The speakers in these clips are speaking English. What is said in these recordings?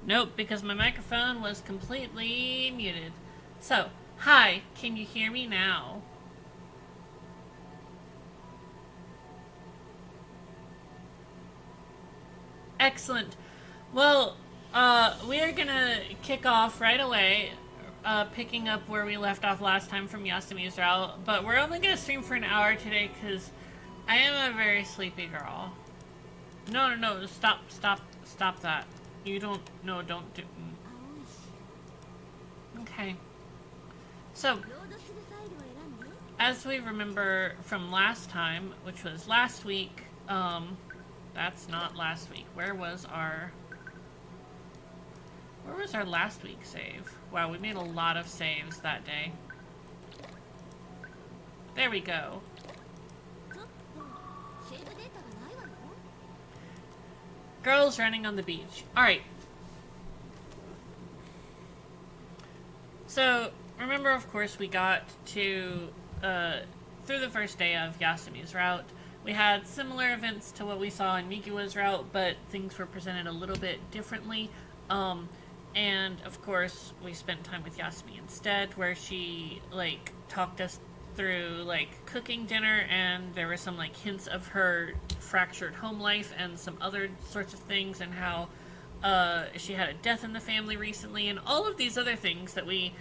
Nope, because my microphone was completely muted. So, hi, can you hear me now? Excellent. Well, we are gonna kick off right away, picking up where we left off last time from Yasumi's route, but we're only gonna stream for an hour today because I am a very sleepy girl. No, no, no, stop that. You don't, no, don't do. Okay. So, as we remember from last time, which was last week, that's not last week. Where was our last week save? Wow, we made a lot of saves that day. There we go. Girls running on the beach. Alright. So, remember, of course, we got to, through the first day of Yasumi's route. We had similar events to what we saw in Migiwa's route, but things were presented a little bit differently. And, of course, we spent time with Yasumi instead, where she, like, talked us through, like, cooking dinner, and there were some, like, hints of her fractured home life and some other sorts of things, and how she had a death in the family recently, and all of these other things that we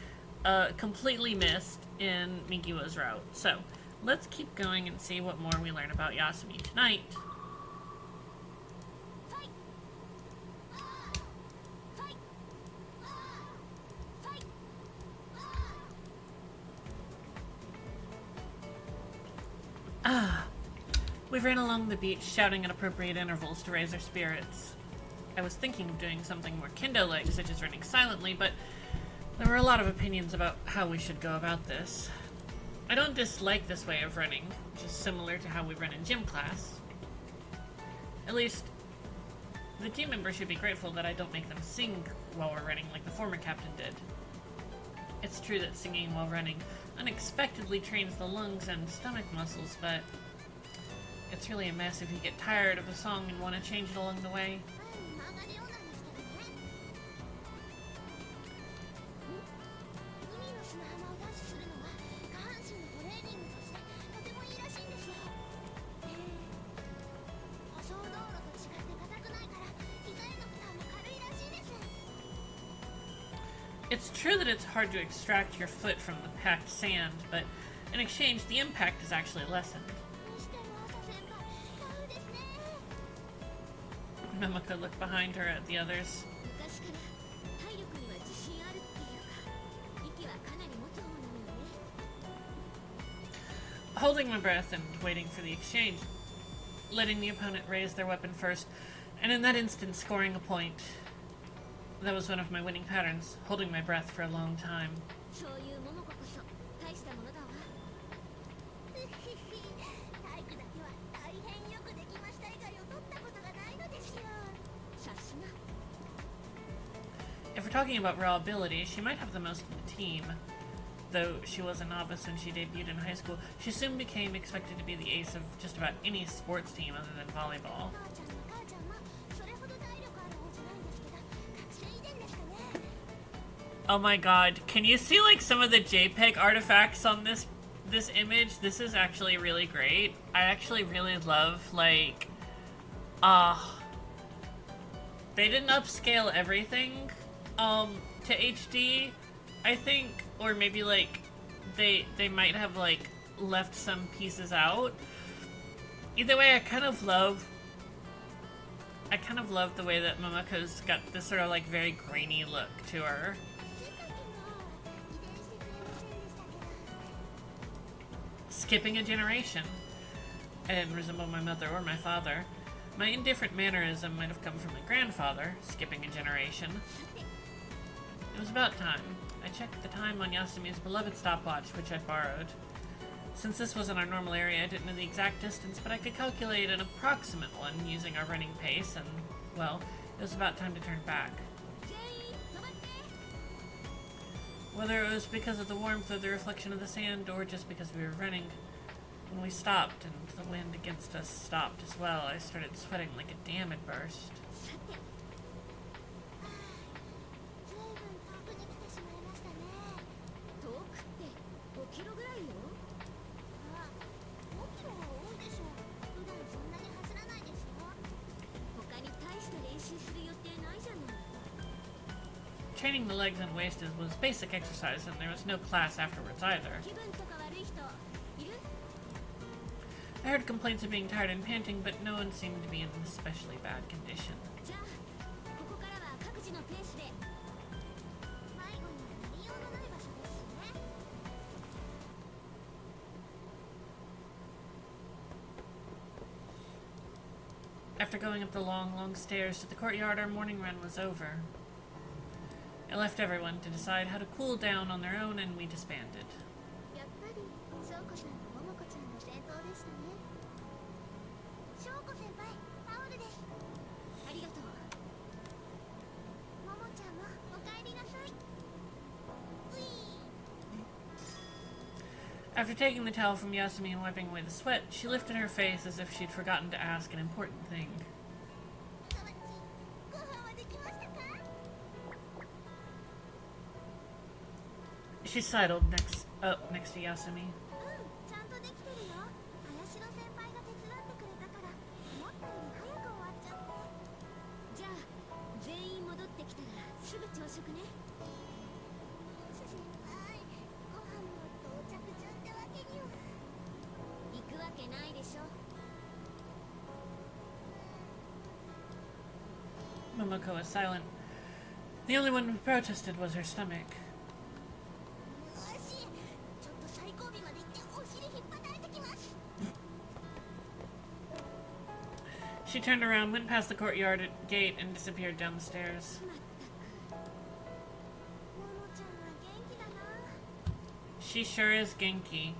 completely missed in Migiwa's route. So, let's keep going and see what more we learn about Yasumi tonight. We ran along the beach, shouting at appropriate intervals to raise our spirits. I was thinking of doing something more Kendo-like, such as running silently, but there were a lot of opinions about how we should go about this. I don't dislike this way of running, which is similar to how we run in gym class. At least, the team members should be grateful that I don't make them sing while we're running like the former captain did. It's true that singing while running unexpectedly trains the lungs and stomach muscles, but it's really a mess if you get tired of a song and want to change it along the way. It's true that it's hard to extract your foot from the packed sand, but in exchange, the impact is actually lessened. Momoko looked behind her at the others. Holding my breath and waiting for the exchange, letting the opponent raise their weapon first, and in that instant scoring a point. That was one of my winning patterns, holding my breath for a long time. If we're talking about raw ability, she might have the most in the team. Though she was a novice when she debuted in high school, she soon became expected to be the ace of just about any sports team other than volleyball. Oh my god, can you see like some of the JPEG artifacts on this image? This is actually really great. I actually really love, like, they didn't upscale everything, to HD, I think, or maybe, like, they might have, like, left some pieces out. Either way, I kind of love the way that Momoko's got this sort of, like, very grainy look to her. Skipping a generation. I didn't resemble my mother or my father. My indifferent mannerism might have come from my grandfather, skipping a generation. It was about time. I checked the time on Yasumi's beloved stopwatch, which I'd borrowed. Since this wasn't our normal area, I didn't know the exact distance, but I could calculate an approximate one using our running pace, and, well, it was about time to turn back. Whether it was because of the warmth or the reflection of the sand, or just because we were running, when we stopped and the wind against us stopped as well, I started sweating like a dam had burst. Training the legs and waist was basic exercise, and there was no class afterwards either. I heard complaints of being tired and panting, but no one seemed to be in especially bad condition. After going up the long, long stairs to the courtyard, our morning run was over. I left everyone to decide how to cool down on their own, and we disbanded. After taking the towel from Yasumi and wiping away the sweat, she lifted her face as if she'd forgotten to ask an important thing. She sidled up next to Yasumi. Momoko was silent. The only one who protested was her stomach. She turned around, went past the courtyard gate, and disappeared down the stairs. She sure is Genki.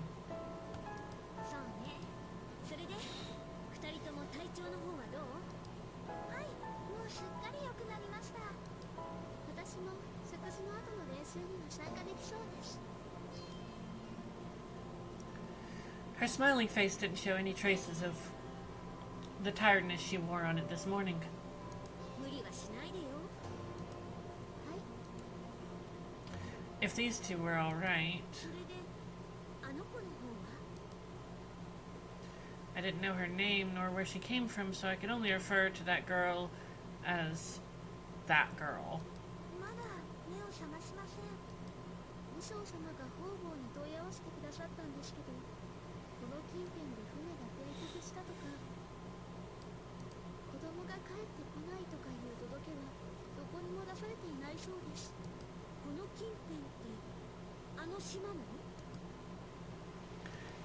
Her smiling face didn't show any traces of the tiredness she wore on it this morning. If these two were all right. I didn't know her name nor where she came from, so I could only refer to that girl as that girl.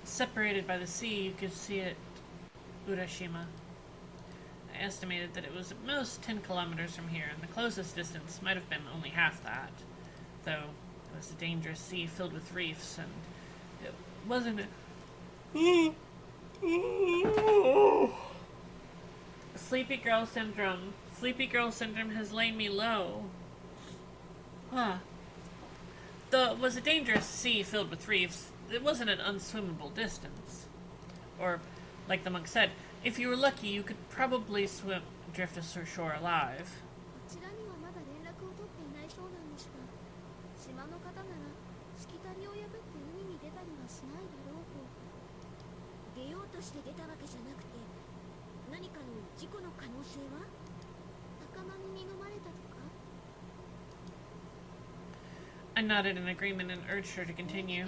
Separated by the sea, you could see it Urashima. I estimated that it was at most 10 kilometers from here, and the closest distance might have been only half that, though it was a dangerous sea filled with reefs, and it wasn't Sleepy girl syndrome. Sleepy girl syndrome has laid me low. Huh. Though it was a dangerous sea filled with reefs, it wasn't an unswimmable distance. Or, like the monk said, if you were lucky, you could probably drift to shore alive. I nodded in agreement and urged her to continue.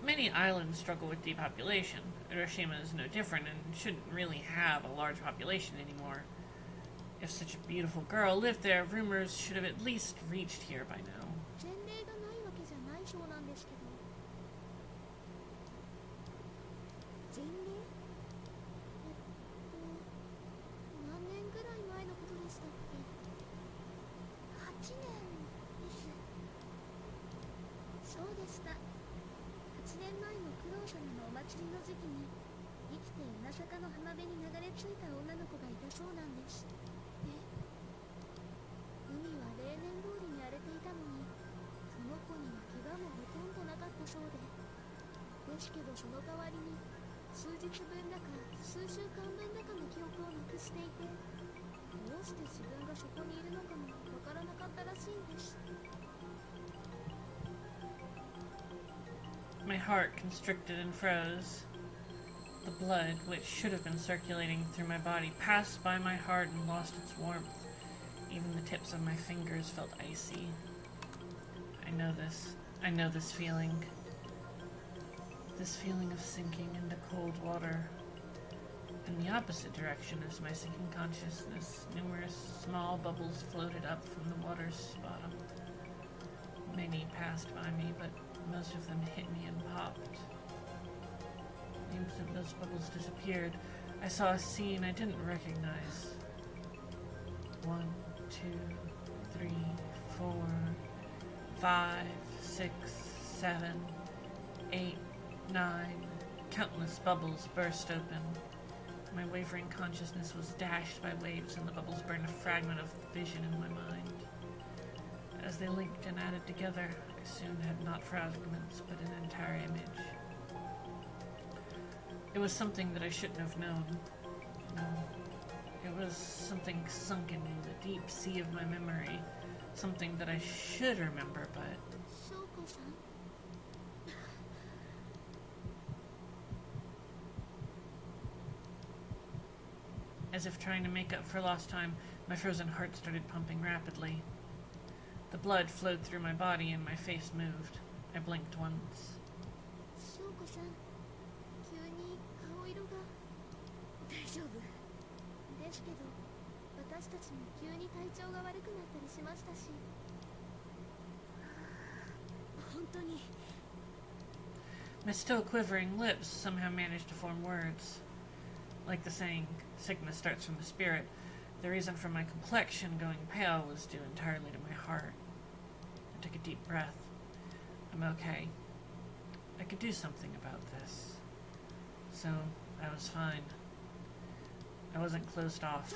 Many islands struggle with depopulation. Urashima is no different and shouldn't really have a large population anymore. If such a beautiful girl lived there, rumors should have at least reached here by now. 祭りの時期に生きて稲坂の浜辺に流れ着いた女の子がいたそうなんです。海は例年通りに荒れていたのに、その子には怪我もほとんどなかったそうで。ですけどその代わりに数日分だか数週間分だかの記憶をなくしていて、どうして自分がそこにいるのかもわからなかったらしいんです。 My heart constricted and froze. The blood, which should have been circulating through my body, passed by my heart and lost its warmth. Even the tips of my fingers felt icy. I know this. I know this feeling. This feeling of sinking into cold water. In the opposite direction as my sinking consciousness, numerous small bubbles floated up from the water's bottom. Many passed by me, but most of them hit me and popped. The instant those bubbles disappeared, I saw a scene I didn't recognize. 1, 2, 3, 4, 5, 6, 7, 8, 9. Countless bubbles burst open. My wavering consciousness was dashed by waves, and the bubbles burned a fragment of vision in my mind. As they linked and added together, I soon had not fragments, but an entire image. It was something that I shouldn't have known. No. It was something sunken in the deep sea of my memory. Something that I should remember, but... As if trying to make up for lost time, my frozen heart started pumping rapidly. The blood flowed through my body and my face moved. I blinked once. My still quivering lips somehow managed to form words. Like the saying, sickness starts from the spirit, the reason for my complexion going pale was due entirely to my heart. I took a deep breath. I'm okay. I could do something about this. So, I was fine. I wasn't closed off.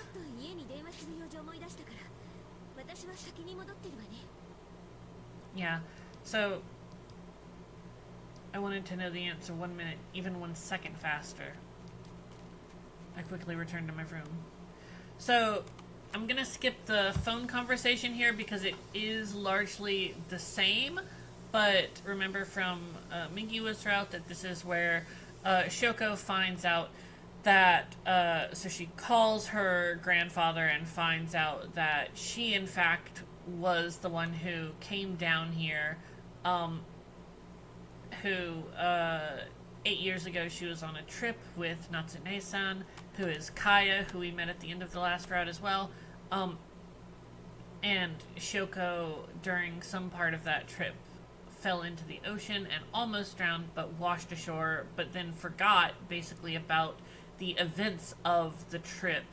Yeah, so I wanted to know the answer 1 minute, even 1 second faster. I quickly returned to my room. So, I'm gonna skip the phone conversation here because it is largely the same, but remember from Migiwa's route that this is where Shoko finds out that, so she calls her grandfather and finds out that she in fact was the one who came down here, who 8 years ago she was on a trip with Natsune-san, who is Kaya, who we met at the end of the last route as well. And Shoko, during some part of that trip, fell into the ocean and almost drowned, but washed ashore, but then forgot, basically, about the events of the trip,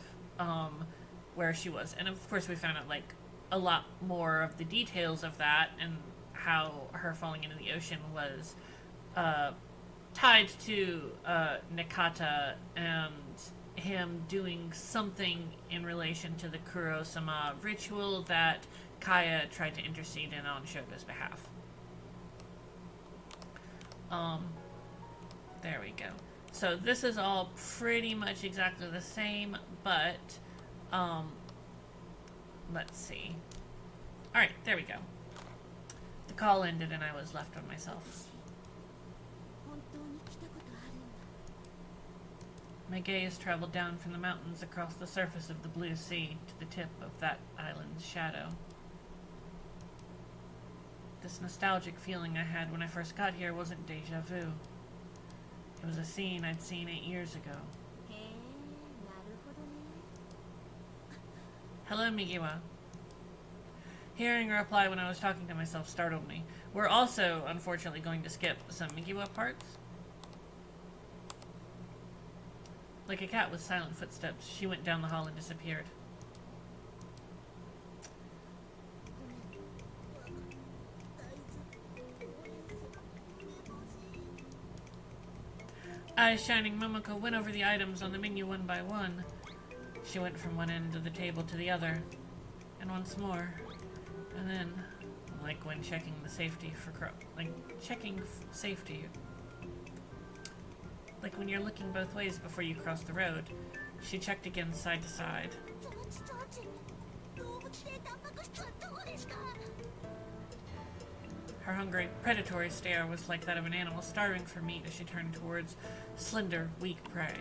where she was. And of course we found out, like, a lot more of the details of that, and how her falling into the ocean was, tied to, Nakata, and him doing something in relation to the Kuro-sama ritual that Kaya tried to intercede in on Shoko's behalf. There we go. So this is all pretty much exactly the same, but, let's see. Alright, there we go. The call ended and I was left with myself. My gaze traveled down from the mountains across the surface of the blue sea to the tip of that island's shadow. This nostalgic feeling I had when I first got here wasn't deja vu. It was a scene I'd seen 8 years ago. Hello, Migiwa. Hearing a reply when I was talking to myself startled me. We're also, unfortunately, going to skip some Migiwa parts. Like a cat with silent footsteps, she went down the hall and disappeared. Eyes shining, Momoko went over the items on the menu one by one. She went from one end of the table to the other, and once more, and then, like when checking the safety for safety, like when you're looking both ways before you cross the road, she checked again side to side. Her hungry, predatory stare was like that of an animal starving for meat as she turned towards slender, weak prey.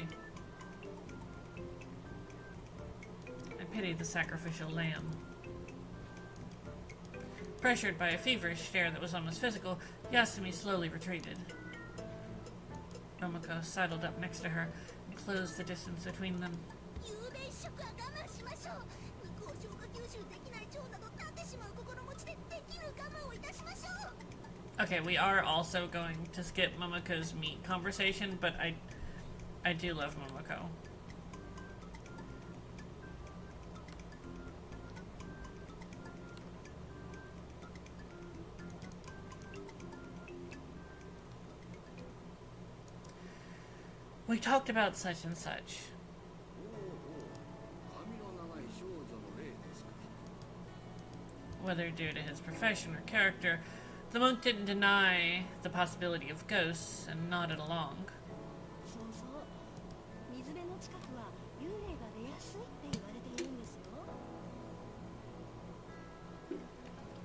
I pitied the sacrificial lamb. Pressured by a feverish stare that was almost physical, Yasumi slowly retreated. Momoko sidled up next to her and closed the distance between them. Okay, we are also going to skip Momoko's meat conversation, but I do love Momoko. We talked about such and such. Whether due to his profession or character, the monk didn't deny the possibility of ghosts and nodded along.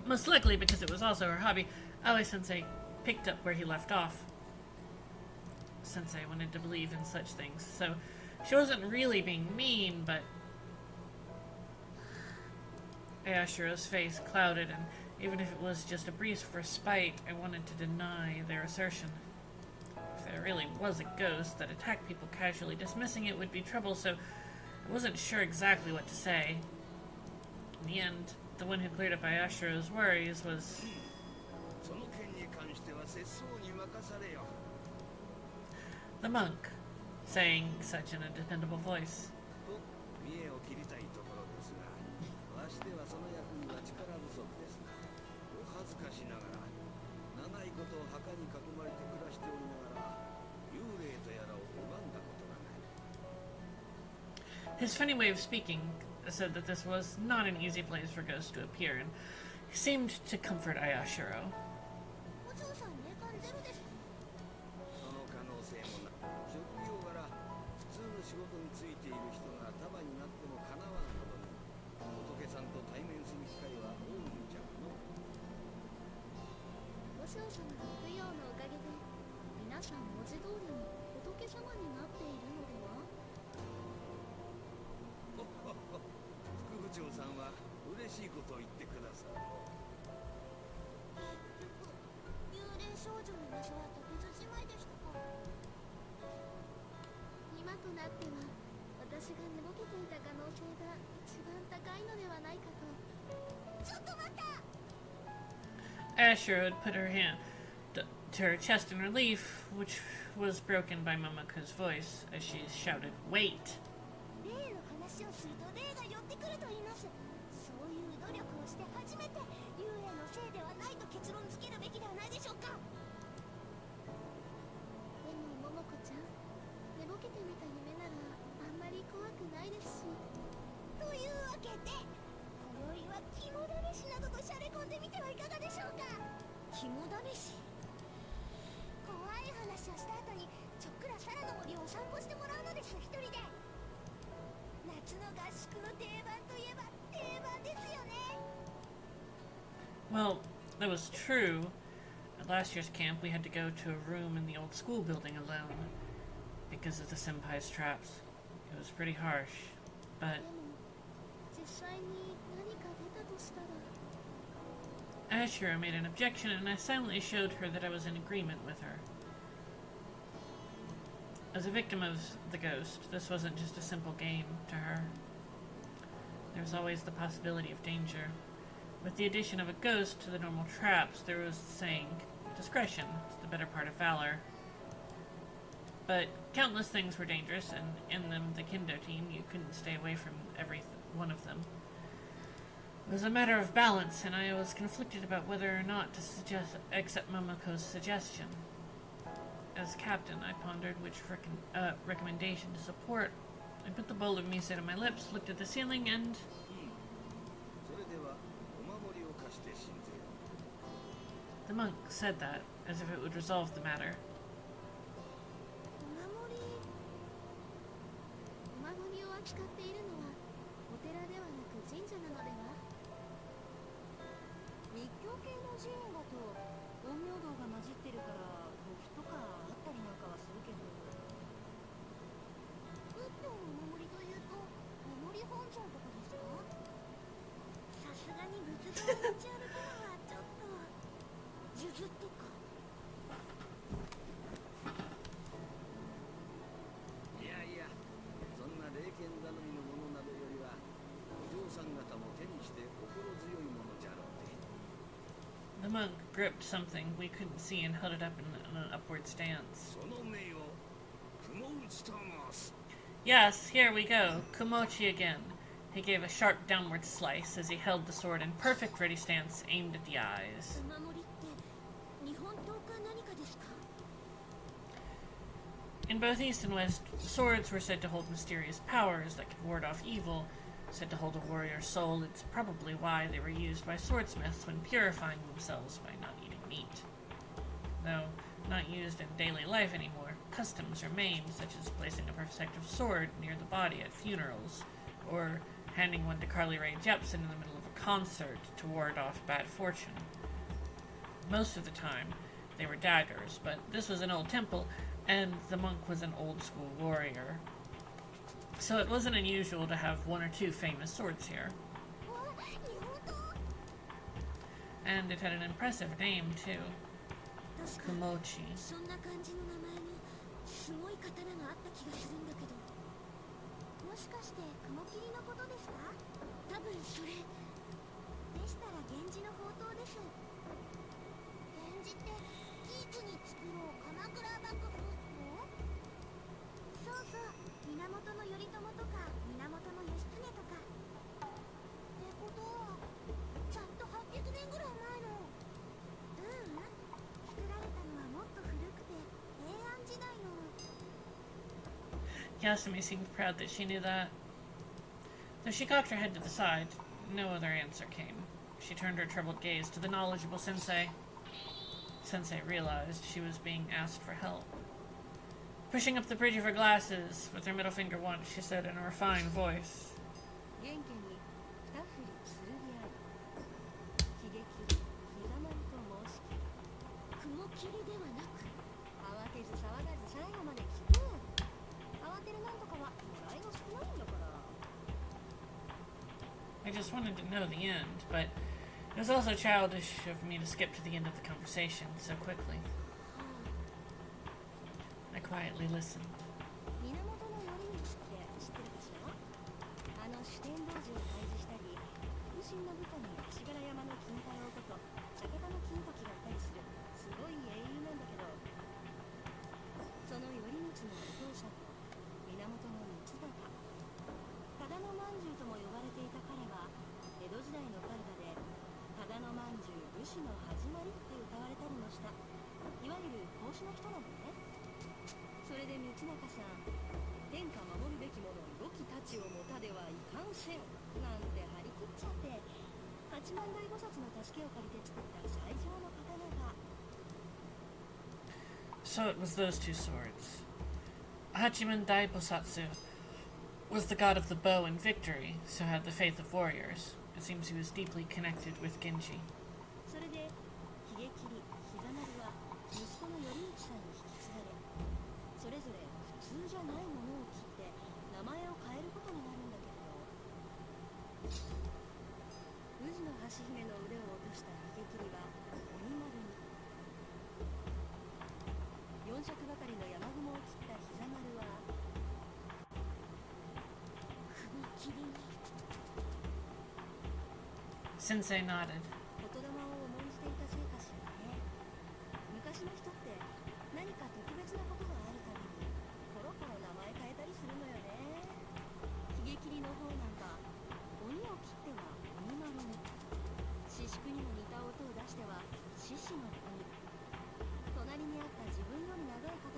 Most likely because it was also her hobby, Aoi-sensei picked up where he left off. Sensei wanted to believe in such things, so she wasn't really being mean, but Ayashiro's face clouded, and even if it was just a breeze for spite, I wanted to deny their assertion. If there really was a ghost that attacked people casually, dismissing it would be trouble, so I wasn't sure exactly what to say. In the end, the one who cleared up Ayashiro's worries was the monk, saying such in a dependable voice. His funny way of speaking said that this was not an easy place for ghosts to appear, and he seemed to comfort Ayashiro. Ashura had put her hand to her chest in relief, which was broken by Momoko's voice as she shouted, "Wait!" Well, that was true. At last year's camp, we had to go to a room in the old school building alone because of the senpai's traps. It was pretty harsh, but Ashura made an objection, and I silently showed her that I was in agreement with her. As a victim of the ghost, this wasn't just a simple game to her. There was always the possibility of danger. With the addition of a ghost to the normal traps, there was the saying, discretion is the better part of valor. But countless things were dangerous, and in them, the Kendo team, you couldn't stay away from every one of them. It was a matter of balance, and I was conflicted about whether or not to accept Momoko's suggestion. As captain, I pondered which recommendation to support. I put the bowl of miso to my lips, looked at the ceiling, and... The monk said that, as if it would resolve the matter. お守りを扱っているのはお寺ではなく神社なのでは？密教系の寺院だと陰陽道が混じってるから毒とかあったりなんかはするけど、仏教のお守りというとお守り本尊とかですか？さすがに仏像を持ち歩くのはちょっと数珠とか。いやいや、そんな霊剣頼みのものなどよりはお嬢さん方も手にして心強いものじゃろうて。 The monk gripped something we couldn't see and held it up in an upward stance. その目を雲打ちと申す。 Yes, here we go. Kumochi again. He gave a sharp downward slice as he held the sword in perfect ready stance, aimed at the eyes. お守りって日本刀か何かですか？ In both East and West, swords were said to hold mysterious powers that could ward off evil, said to hold a warrior's soul. It's probably why they were used by swordsmiths when purifying themselves by not eating meat. Though not used in daily life anymore, customs remain, such as placing a protective sword near the body at funerals, or handing one to Carly Rae Jepsen in the middle of a concert to ward off bad fortune. Most of the time, they were daggers, but this was an old temple, and the monk was an old-school warrior. So it wasn't unusual to have one or two famous swords here. わ、日本刀？ And it had an impressive name, too. 確か Kumochi. そんな感じの名前にすごい刀があった気がするんだけど、もしかして雲切りのことですか？多分それでしたら源氏の宝刀です。源氏っていつに作ろう鎌倉幕府の？そうそう、源頼朝とか源義経とか。ってことはちゃんと800年ぐらい前の。作られたのはもっと古くて平安時代の。 Yasumi seemed proud that she knew that. Though she cocked her head to the side, no other answer came. She turned her troubled gaze to the knowledgeable sensei. Sensei realized she was being asked for help. Pushing up the bridge of her glasses, with her middle finger once, she said in a refined voice, 元家に二振り剣あり、秀樹膝丸と申しき。雲切りではなく、慌てず騒がず最後まで聞く。慌てるなんとかはもらいが少ないんだから。 I just wanted to know the end, but it was also childish of me to skip to the end of the conversation so quickly. I quietly listened. 源頼光って知ってるかしら？あの四天王寺を退治したり、腹心の部下に足柄山の金太郎こと酒田の金時がいたりするすごい英雄なんだけど、その頼光のお父さんの源道高、忠野まんじゅうとも呼ばれていた彼は江戸時代のカルタで忠野まんじゅう武士の始まりって歌われたりもした、いわゆる孔子の人なのね。それで道長さん、天下守るべき者良き太刀を持たではいかんせんなんて張り切っちゃって、八幡大菩薩の助けを借りて作った最上の刀が。 So it was those two swords. Hachiman Daibosatsu was the god of the bow and victory, so had the faith of warriors. It seems he was deeply connected with Genji. それで秀樹膝丸は息子の頼光さんに引き継がれ、それぞれ普通じゃないものを切って名前を変えることになるんだけど、宇治の橋姫の腕を落とした秀樹は鬼丸に、四尺ばかりの山雲を切った膝丸は雲切りに。 Sensei nodded. 言霊を重んじていたせいかしらね。昔の人って何か特別なことがあるたびにコロコロ名前変えたりするのよね。秀樹の方なんか鬼を切っては鬼丸に、四宿にも似た音を出しては獅子の鬼、隣にあった自分より長い刀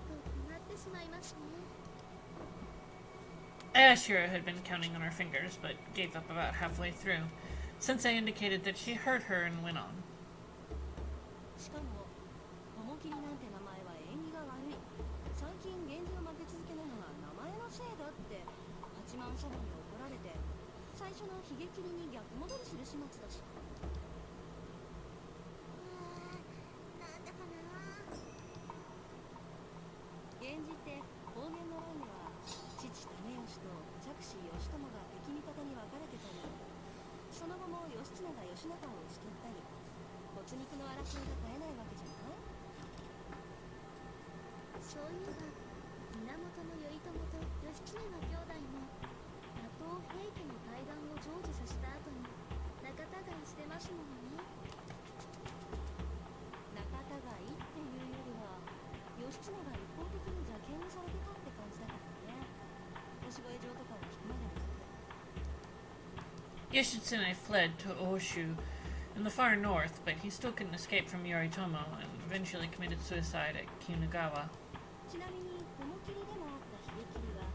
と止まってしまいますね。 Shiro had been counting on her fingers, but gave up about halfway through. Sensei indicated that she heard her and went on. しかも雲霧なんて名前は縁起が悪い。最近源氏を負け続けなのは名前のせいだって八幡様に怒られて、最初の髭切りに逆戻りする始末だし。なんだかな。源氏って方言の欄では父為義と嫡子義朝が敵味方に分かれてたり、その後も義経が義仲を討ち取ったり、骨肉の争いが絶えないわけじゃない。そういえば源頼朝と義経の兄弟も打倒平家の対岸を成就させた後に仲違いしてますものね。仲違いっていうよりは義経が一方的に邪険にされてたって感じだからね。星越城とかは聞くまでもなく。Yoshitsune fled to Oshu in the far north, but he still couldn't escape from Yoritomo and eventually committed suicide at Kinugawa. ちなみに雲霧でもあった髭切りは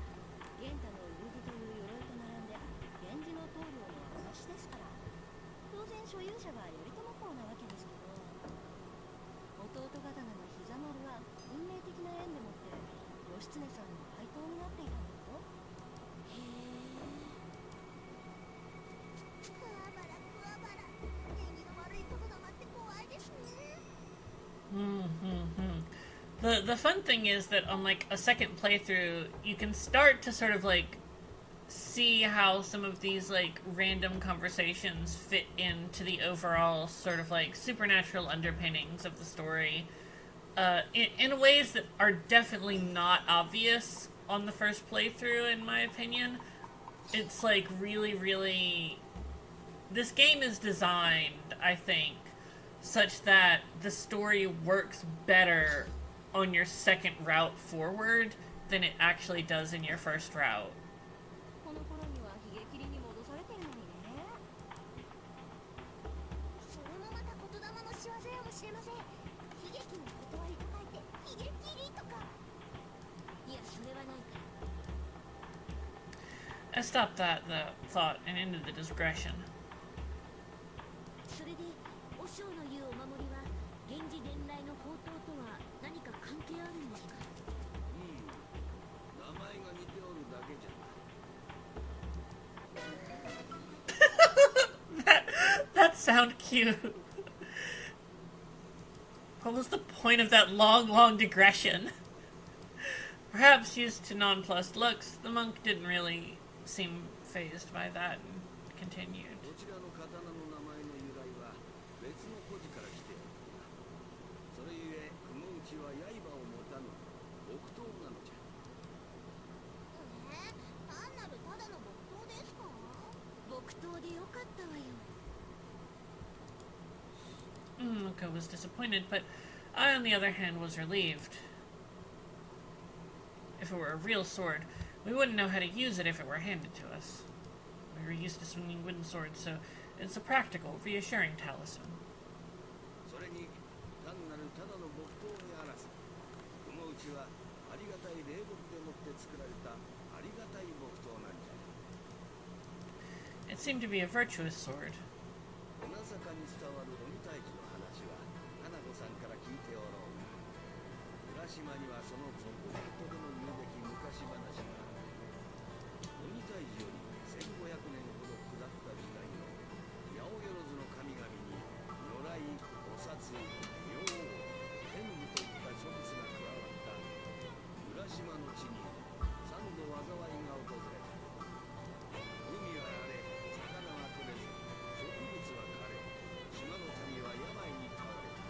玄太の産着という鎧と並んで源氏の棟梁の証ですから、当然所有者は頼朝公なわけですけど、弟刀の膝丸は運命的な縁でもって義経さんの配当になっていたんだよ。へえ。クワバラクワバラ、縁起が悪いことだまって怖いですね。The fun thing is that on like a second playthrough, you can start to sort of like see how some of these like random conversations fit into the overall sort of like supernatural underpinnings of the story, in ways that are definitely not obvious on the first playthrough, in my opinion. It's like really, this game is designed, I think, such that the story works better on your second route forward than it actually does in your first route. この頃には髭切りに戻されてるのにね。それもまた言霊の仕業やもしれません。悲劇の断りと書いて悲劇りとか。いや、それはないか。 I stopped that thought and ended the digression. それで和尚の言うお守りは源氏伝来の宝刀とは何か関係あるんですか。名前が似ておるだけじゃ。That sound cute. What was the point of that long digression? Perhaps used to nonplussed looks, the monk didn't really seem fazed by that and continued. こちらの刀の名前の由来は別の故事から来ておる。それゆえ雲打ちは刃を持たぬ木刀なのじゃ。単なるただの木刀ですか。木刀でよかったわよ。Muko was disappointed, but I, on the other hand, was relieved. If it were a real sword, we wouldn't know how to use it if it were handed to us. We were used to swinging wooden swords, so it's a practical, reassuring talisman. それに単なるただの木刀にあらず、雲打ちはありがたい霊木でもって作られたありがたい木刀なんじゃ。 It seemed to be a virtuous sword. おなさかに伝わる鬼退治の話は花子さんから聞いておろうが、浦島にはその続編とでも言うべき昔話がある。鬼退治より1500年ほど下った時代の八百万の神々に如来、菩薩、明王、天武といった諸仏が加わった浦島の地に三度災いが訪れた。海は荒れ、魚は取れず、植物は枯れ、島の民は病に倒れた。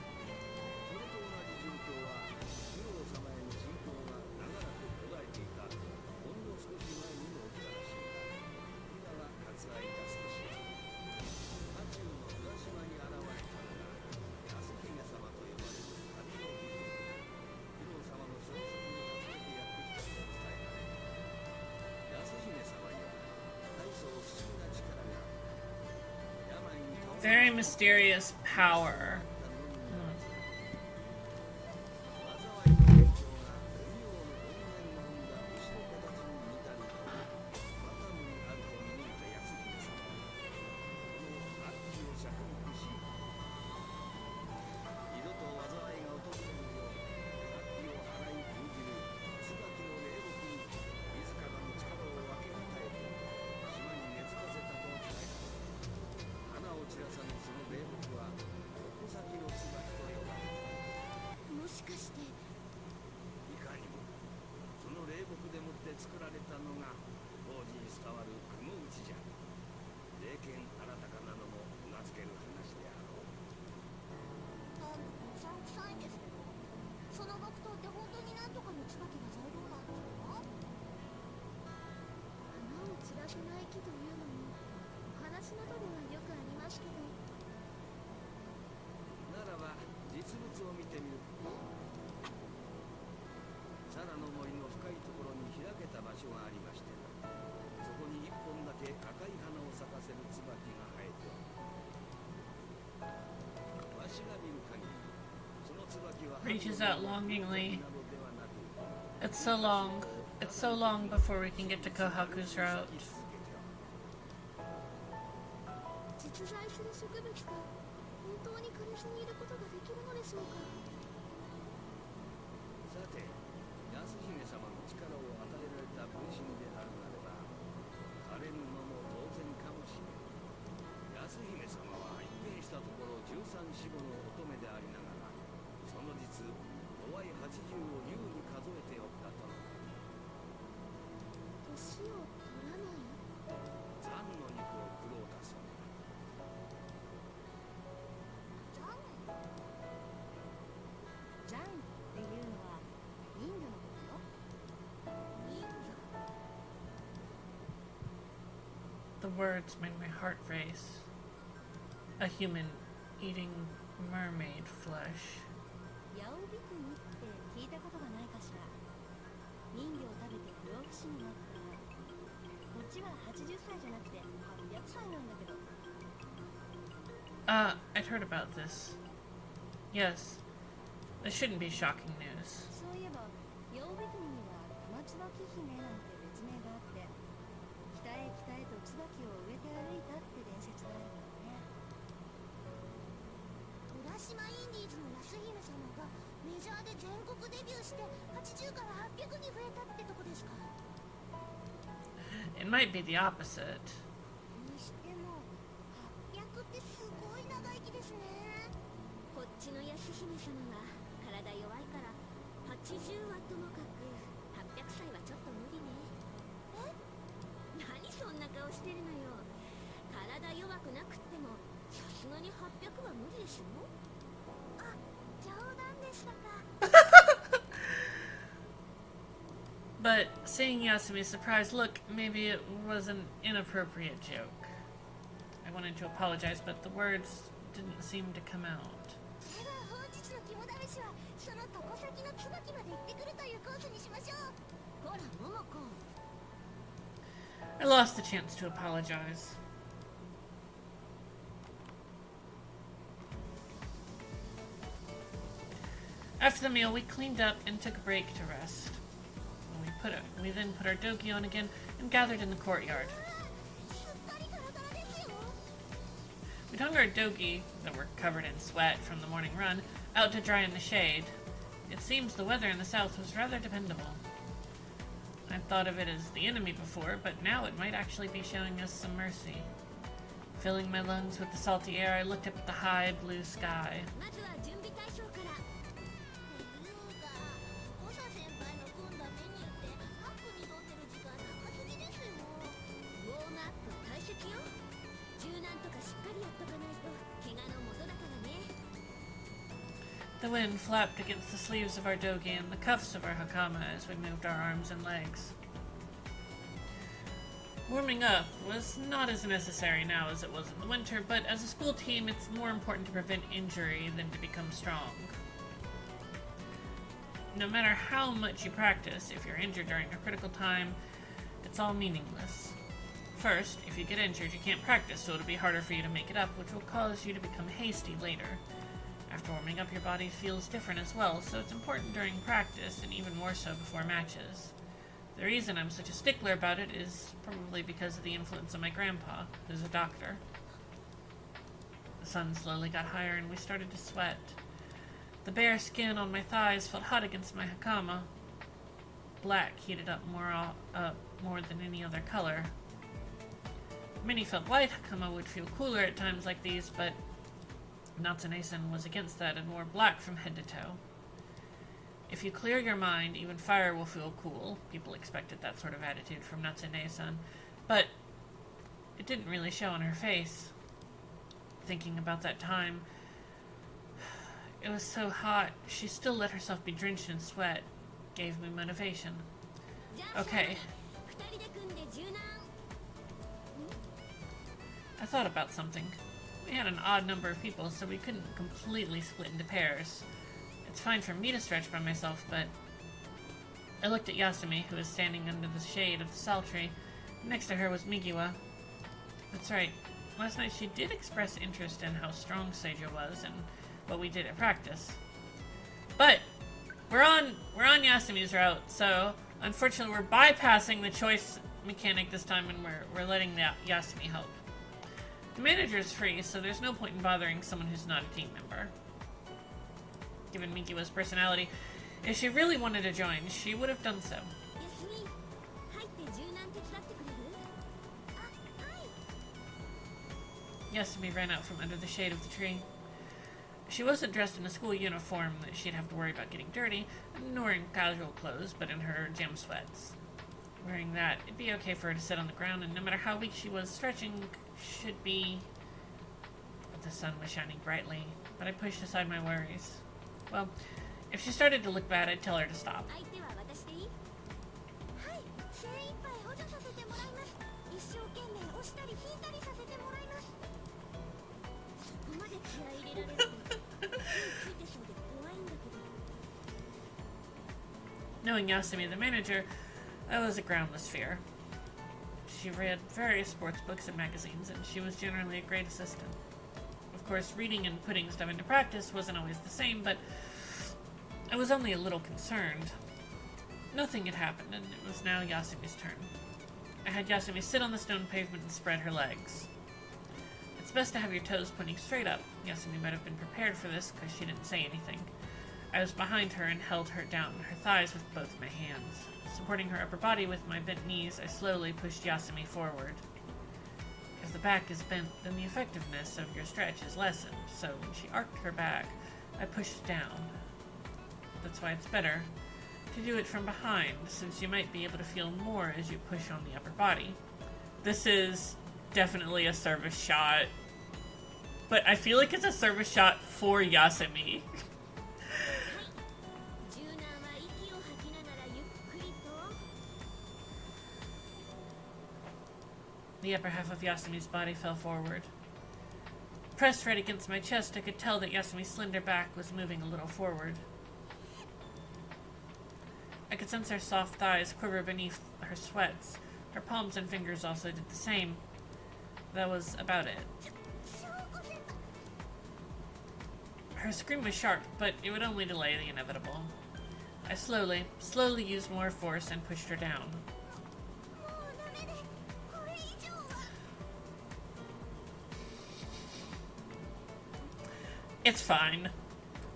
それと同じ状況は九郎様への信仰が長らく途絶えていたほんの少し前にも起きたらしいが、今は割愛いたすとしよう。渦中の浦島に現れたのが安姫様と呼ばれる旅の義父で、九郎様の消息を訪ねてやってきたと伝えられる。安姫様には大層不思議な力があった。病に倒れ Very mysterious power. 災いの影響が大所内記というのも話などではよくありますけど。ならば実物を見てみる。サラの森の深いところに開けた場所がありましてな、そこに一本だけ赤い花を咲かせる椿が生えておる。わしが見る限り、その椿は Reaches out longingly. It's so long. It's so long before we can get to Kohaku's route. 実在する植物が本当に枯れずにいることができるのでしょうか。さて、安姫様の力を与えられた分身であるなれば、枯れるのも当然かもしれん。安姫様は一見したところ13、15の乙女でありながら、その実、度合い80を優に数えておったとの。年を取らない。残の肉を食ろうたそうだ。ジャンっていうのは人魚のことよ。人魚。 The words made my heart race. A human eating mermaid flesh. ヤオビクニって聞いたことがないかしら。人魚を食べて不老不死になったら、こっちは80歳じゃなくて800歳なんだけど。I'd heard about this. Yes. This shouldn't be shocking news. そういえば、ヤオビクニには玉椿姫なんて別名があって、北へ北へと椿を植えて歩いたって伝説があるのよね。浦島インディーズの安姫様がメジャーで全国デビューして80から800に増えたってとこですか。 It might be the opposite. にしても800ってすごい長生きですね。こっちの安姫様は体弱いから80はともかく800歳はちょっと無理ね。え？何そんな顔してるのよ。体弱くなくってもさすがに800は無理でしょ。あ、冗談でしたか。 But seeing Yasumi's surprised look, maybe it was an inappropriate joke. I wanted to apologize, but the words didn't seem to come out. では本日の肝試しはその床先の椿まで行ってくるというコースにしましょう。ほら桃子。 I lost the chance to apologize. After the meal, we cleaned up and took a break to rest. We then put our dogi on again and gathered in the courtyard. すっかりガラガラですよ。 We'd hung our dogi, that were covered in sweat from the morning run, out to dry in the shade. It seems the weather in the south was rather dependable. I'd thought of it as the enemy before, but now it might actually be showing us some mercy. Filling my lungs with the salty air, I looked up at the high blue sky. まずは準備体操から。っていうか、コサ先輩の組んだメニューってアップにとってる時間長すぎですよ。ウォームアップ大切よ。柔軟とかしっかりやっとかないと怪我の元だからね。 The wind flapped against the sleeves of our dogi and the cuffs of our hakama as we moved our arms and legs. Warming up was not as necessary now as it was in the winter, but as a school team, it's more important to prevent injury than to become strong. No matter how much you practice, if you're injured during a critical time, it's all meaningless. First, if you get injured, you can't practice, so it'll be harder for you to make it up, which will cause you to become hasty later. After warming up, your body feels different as well, so it's important during practice, and even more so before matches. The reason I'm such a stickler about it is probably because of the influence of my grandpa, who's a doctor. The sun slowly got higher and we started to sweat. The bare skin on my thighs felt hot against my hakama. Black heated up more than any other color. Many felt white hakama would feel cooler at times like these, but Natsune-san was against that and wore black from head to toe. If you clear your mind, even fire will feel cool. People expected that sort of attitude from Natsune-san, but it didn't really show on her face. Thinking about that time, it was so hot, she still let herself be drenched in sweat, gave me motivation. Okay. I thought about something. We had an odd number of people, so we couldn't completely split into pairs. It's fine for me to stretch by myself, but... I looked at Yasumi, who was standing under the shade of the sal tree. Next to her was Migiwa. That's right. Last night she did express interest in how strong Seijo was and what we did at practice. But we're on Yasumi's route, so unfortunately we're bypassing the choice mechanic this time, and we're letting the Yasumi help. The manager is free, so there's no point in bothering someone who's not a team member. Given Migiwa's personality, if she really wanted to join, she would have done so. Yasumi ran out from under the shade of the tree. She wasn't dressed in a school uniform that she'd have to worry about getting dirty, nor in casual clothes, but in her gym sweats. Wearing that, it'd be okay for her to sit on the ground, and no matter how weak she was, stretching should be... The sun was shining brightly, but I pushed aside my worries. Well, if she started to look bad, I'd tell her to stop. Knowing Yasumi, the manager, I was a groundless fear. She read various sports books and magazines, and she was generally a great assistant. Of course, reading and putting stuff into practice wasn't always the same, but I was only a little concerned. Nothing had happened, and it was now Yasumi's turn. I had Yasumi sit on the stone pavement and spread her legs. It's best to have your toes pointing straight up. Yasumi might have been prepared for this, because she didn't say anything. I was behind her and held her down, her thighs with both my hands. Supporting her upper body with my bent knees, I slowly pushed Yasumi forward. If the back is bent, then the effectiveness of your stretch is lessened, so when she arced her back, I pushed down. That's why it's better to do it from behind, since you might be able to feel more as you push on the upper body. This is definitely a service shot, but I feel like it's a service shot for Yasumi. The upper half of Yasumi's body fell forward. Pressed right against my chest, I could tell that Yasumi's slender back was moving a little forward. I could sense her soft thighs quiver beneath her sweats. Her palms and fingers also did the same. That was about it. Her scream was sharp, but it would only delay the inevitable. I slowly used more force and pushed her down. It's fine.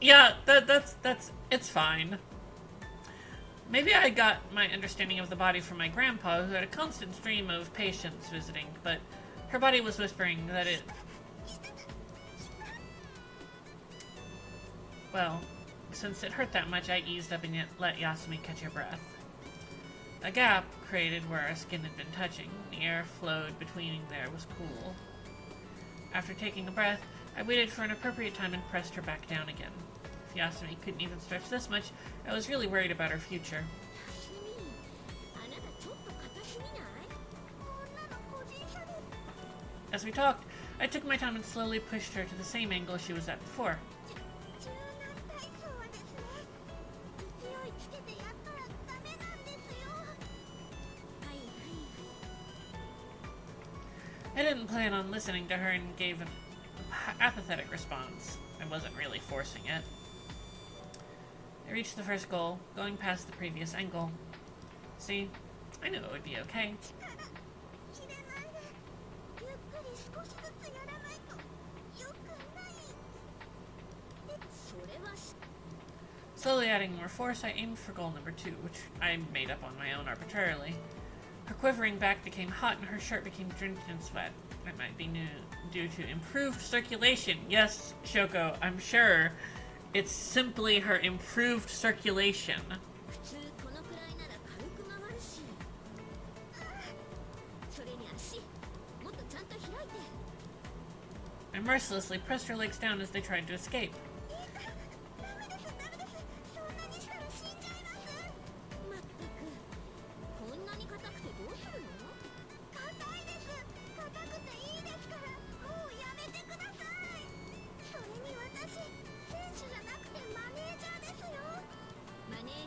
Yeah, it's fine. Maybe I got my understanding of the body from my grandpa, who had a constant stream of patients visiting, but her body was whispering that it... Well, since it hurt that much, I eased up and let Yasumi catch her breath. A gap created where our skin had been touching. The air flowed between there was cool. After taking a breath, I waited for an appropriate time and pressed her back down again. If Yasumi couldn't even stretch this much, I was really worried about her future. As we talked, I took my time and slowly pushed her to the same angle she was at before. I didn't plan on listening to her and gave an apathetic response. I wasn't really forcing it. I reached the first goal, going past the previous angle. See, I knew it would be okay. Slowly adding more force, I aimed for goal number 2, which I made up on my own arbitrarily. Her quivering back became hot and her shirt became drenched in sweat. It might be due to improved circulation. Yes, Shoko, I'm sure. It's simply her improved circulation. I mercilessly pressed her legs down as they tried to escape.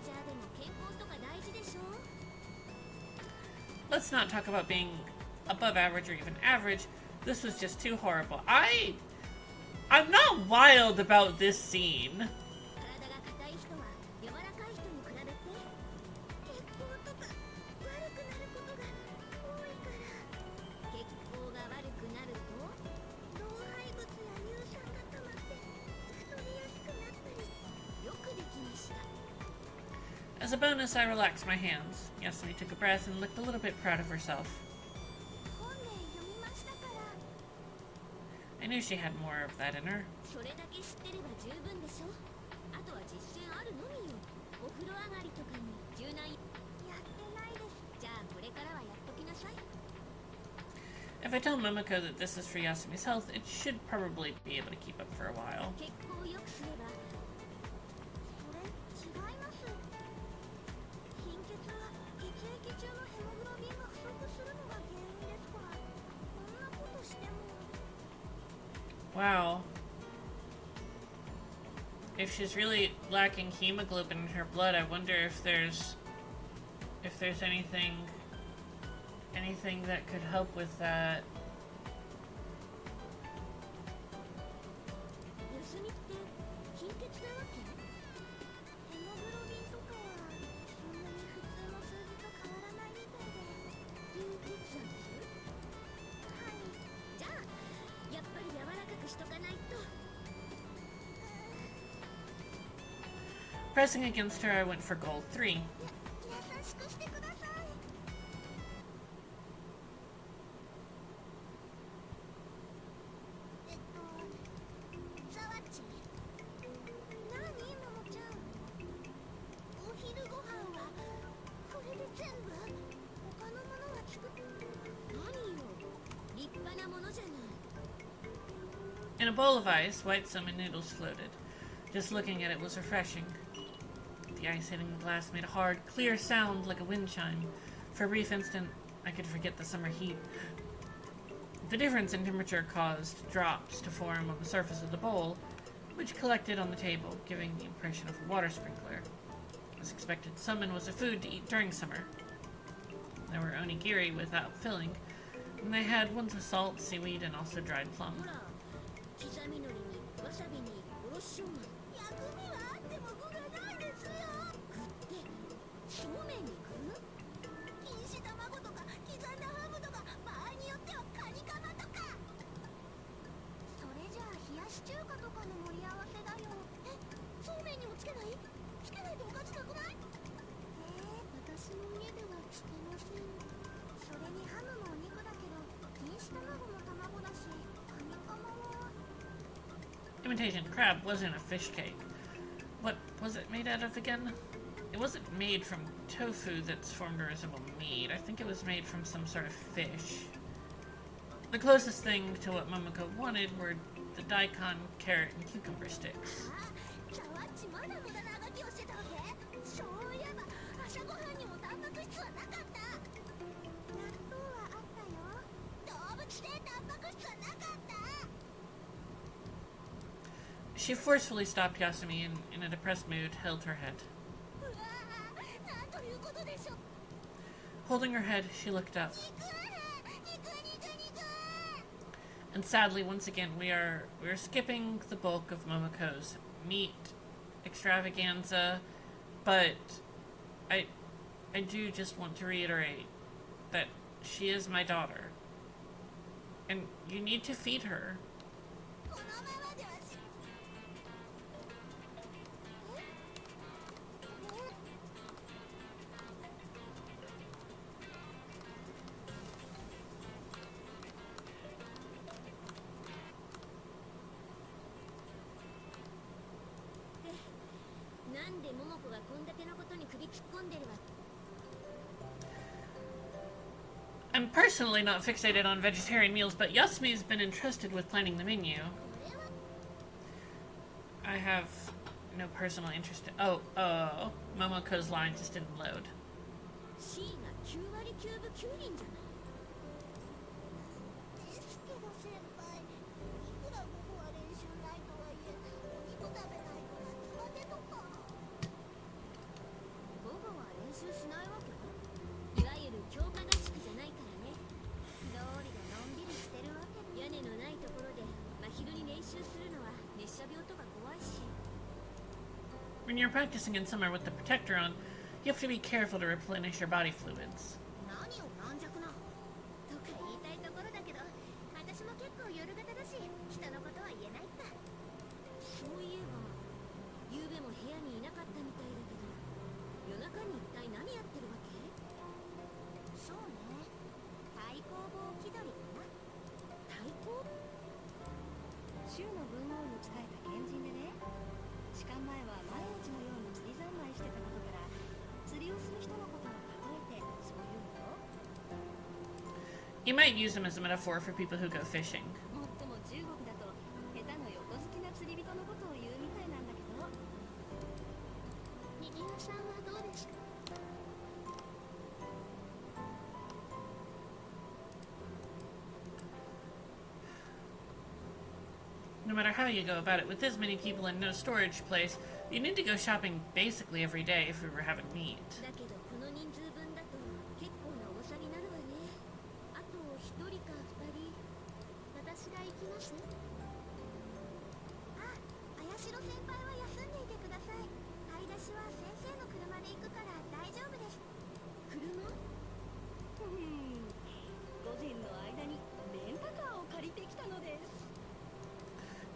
ジャーでも健康とか大事でしょ。 Let's not talk about being above average or even average. This was just too horrible. I'm not wild about this scene. 体が硬い人は柔らかい人に比べて血行とか悪くなることが多いから。血行が悪くなると老廃物や乳酸が溜まって太りやすくなったり。よくできました。 As a bonus, I relaxed my hands. Yasumi took a breath and looked a little bit proud of herself. 本で読みましたから。 I knew she had more of that in her. それだけ知ってれば十分でしょ。あとは実践あるのみよ。お風呂上がりとかに柔軟やってないです。じゃあこれからはやっときなさい。 If I tell Momoko that this is for Yasumi's health, it should probably be able to keep up for a while. 血行を良くすれば。それ違います。貧血は血液中のヘモグロビンが不足するのが原因ですから。こんなことしても。 Wow. If she's really lacking hemoglobin in her blood, I wonder if there's anything that could help with that. 休みって貧血なわけ？ヘモグロビンとかはそんなに普通の数字と変わらないみたいで。低血圧？はい。じゃあやっぱり柔らかくしとかないと。 Pressing against her, I went for goal 3. 優しくしてください。サワチ。なにももちゃん。お昼ご飯はこれで全部？他のものは作っ。何よ。立派なものじゃない。 In a bowl of ice, white salmon noodles floated. Just looking at it was refreshing. The ice hitting the glass made a hard, clear sound like a wind chime. For a brief instant, I could forget the summer heat. The difference in temperature caused drops to form on the surface of the bowl, which collected on the table, giving the impression of a water sprinkler. As expected, salmon was a food to eat during summer. There were onigiri without filling, and they had ones with salt, seaweed, and also dried plum. ほら、刻みのりにわさびにおろし生姜。薬味はあっても具がないですよ。具ってそうめんに具？錦糸卵とか刻んだハムとか場合によってはカニカマとか。それじゃあ冷やし中華とかの盛り合わせだよ。え、そうめんにもつけない？つけないとおかずなくない？私の家ではつけません。それにハムもお肉だけど錦糸卵も卵だし、カニカマは。 Imitation crab wasn't a fish cake. What was it made out of again? It wasn't made from tofu that's formed to resemble meat. I think it was made from some sort of fish. The closest thing to what Momoko wanted were the daikon, carrot, and cucumber sticks. サワッチまだ無駄なあがきをしてたわけ？そういえば朝ごはんにもタンパク質はなかった。納豆はあったよ。動物性タンパク質はなかった。 She forcefully stopped Yasumi and, in a depressed mood, held her head. うわぁ、なんということでしょう。 Holding her head, she looked up. 肉。 And sadly, once again, we're skipping the bulk of Momoko's meat extravaganza, but I do just want to reiterate that she is my daughter, and you need to feed her. このままではし。なんで桃子がこんだけのことに首突っ込んでるわ。 I'm personally not fixated on vegetarian meals, but Yasumi's been entrusted with planning the menu. I have no personal interest in— oh, Momoko's line just didn't load. C が9割9分9厘じゃない。ですけど先輩、いくら僕は練習ないとはいえ、お肉食べないと夏バテとか。When you're practicing in summer with the protector on, you have to be careful to replenish your body fluids. 何を軟弱なとか言いたいところだけど、私も結構夜型だし、人のことは言えないか。そういえば、昨夜も部屋にいなかったみたいだけど、夜中に一体何やってるわけ？そうね、太鼓棒気取りかな。太鼓？州の文王に仕えた賢人でね、士官前は毎日のように釣り三昧してたことから、釣りをする人のことを例えてそういうのよ。 You might use them as a metaphor for people who go fishing. もっとも中国だと下手の横好きな釣り人のことを言うみたいなんだけど。右輪さんはどうですか？ No matter how you go about it, with this many people and no storage place, you need to go shopping basically every day if we were having meat. だけどこの人数分だと結構な重さになるわね。あと一人か二人。私が行きます。あ、綾代先輩は休んでいてください。買い出しは先生の車で行くから大丈夫です。車？午前の間にレンタカーを借りてきたのです。